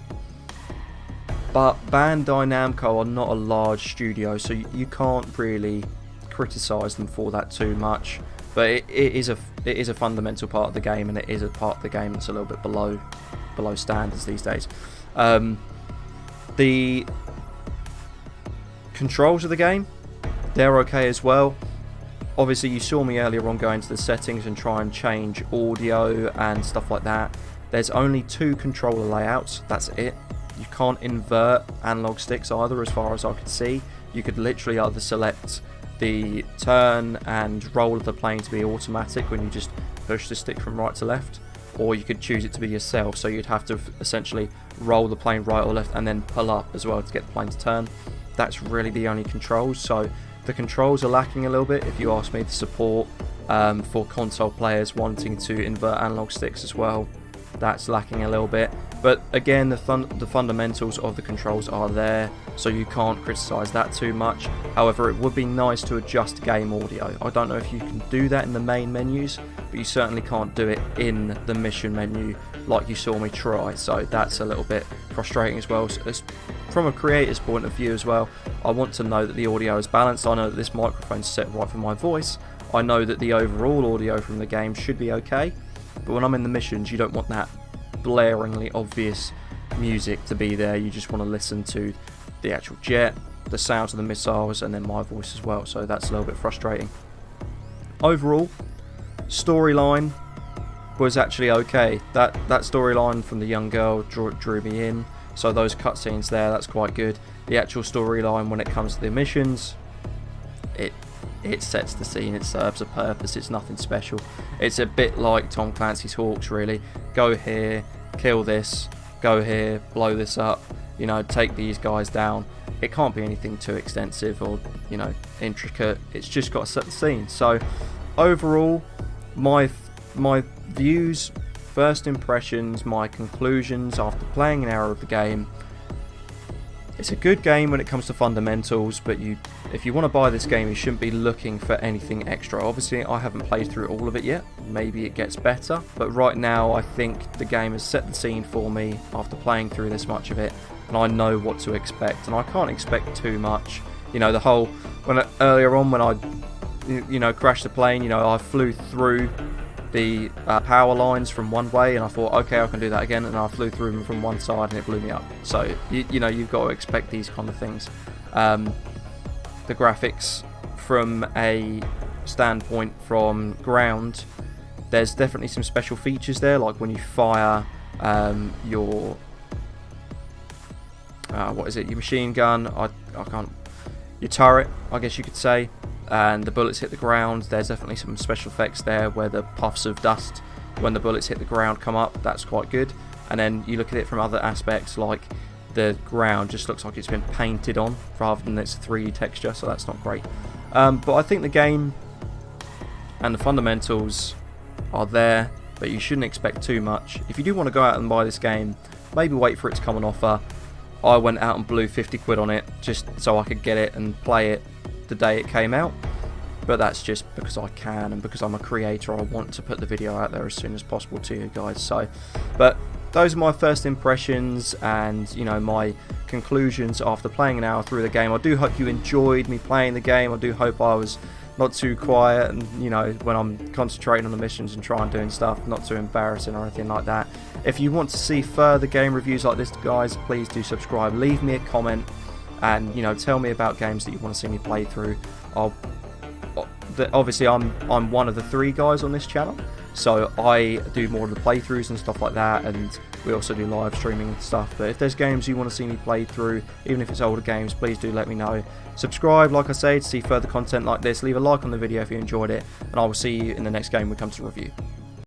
But Bandai Namco are not a large studio, so you can't really criticise them for that too much. But it is a fundamental part of the game, and it is a part of the game that's a little bit below standards these days. The controls of the game, they're okay as well. Obviously, you saw me earlier on go into the settings and try and change audio and stuff like that. There's only 2 controller layouts, that's it. You can't invert analog sticks either, as far as I could see. You could literally either select the turn and roll of the plane to be automatic when you just push the stick from right to left, or you could choose it to be yourself, so you'd have to essentially roll the plane right or left and then pull up as well to get the plane to turn. That's really the only controls, so the controls are lacking a little bit, if you ask me. The support for console players wanting to invert analog sticks as well that's lacking a little bit. But again, the fundamentals of the controls are there, so you can't criticise that too much. However, it would be nice to adjust game audio. I don't know if you can do that in the main menus, but you certainly can't do it in the mission menu like you saw me try, so that's a little bit frustrating as well. So from a creator's point of view as well, I want to know that the audio is balanced. I know that this microphone's set right for my voice. I know that the overall audio from the game should be okay, but when I'm in the missions, you don't want that blaringly obvious music to be there. You just want to listen to the actual jet, the sounds of the missiles, and then my voice as well, so that's a little bit frustrating. Overall, storyline was actually okay. That storyline from the young girl drew me in, so those cutscenes there, that's quite good. The actual storyline when it comes to the missions, it sets the scene, it serves a purpose, it's nothing special. It's a bit like Tom Clancy's Hawks, really. Go here, kill this, go here, blow this up, you know, take these guys down. It can't be anything too extensive or, you know, intricate. It's just got to set the scene. So overall, my views, first impressions, my conclusions after playing an hour of the game. It's a good game when it comes to fundamentals, but if you want to buy this game, you shouldn't be looking for anything extra. Obviously, I haven't played through all of it yet. Maybe it gets better, but right now I think the game has set the scene for me after playing through this much of it, and I know what to expect, and I can't expect too much. You know, earlier on when I crashed the plane, you know, I flew through the power lines from one way, and I thought, okay, I can do that again, and I flew through them from one side and it blew me up. So you know, you've got to expect these kind of things. The graphics from a standpoint from ground, there's definitely some special features there, like when you fire your your machine gun, your turret, I guess you could say, and the bullets hit the ground. There's definitely some special effects there where the puffs of dust when the bullets hit the ground come up. That's quite good. And then you look at it from other aspects, like the ground just looks like it's been painted on rather than it's a 3D texture, so that's not great. But I think the game and the fundamentals are there, but you shouldn't expect too much. If you do want to go out and buy this game, maybe wait for it to come on offer. I went out and blew 50 quid on it just so I could get it and play it the day it came out, but that's just because I can, and because I'm a creator, I want to put the video out there as soon as possible to you guys. So, but those are my first impressions and, you know, my conclusions after playing an hour through the game. I do hope you enjoyed me playing the game. I do hope I was not too quiet, and, you know, when I'm concentrating on the missions and trying doing stuff, not too embarrassing or anything like that. If you want to see further game reviews like this, guys, please do subscribe. Leave me a comment and, you know, tell me about games that you want to see me play through. Obviously I'm one of the 3 guys on this channel, so I do more of the playthroughs and stuff like that, and we also do live streaming and stuff. But if there's games you want to see me play through, even if it's older games, please do let me know. Subscribe, like I say, to see further content like this. Leave a like on the video if you enjoyed it, and I will see you in the next game we come to review.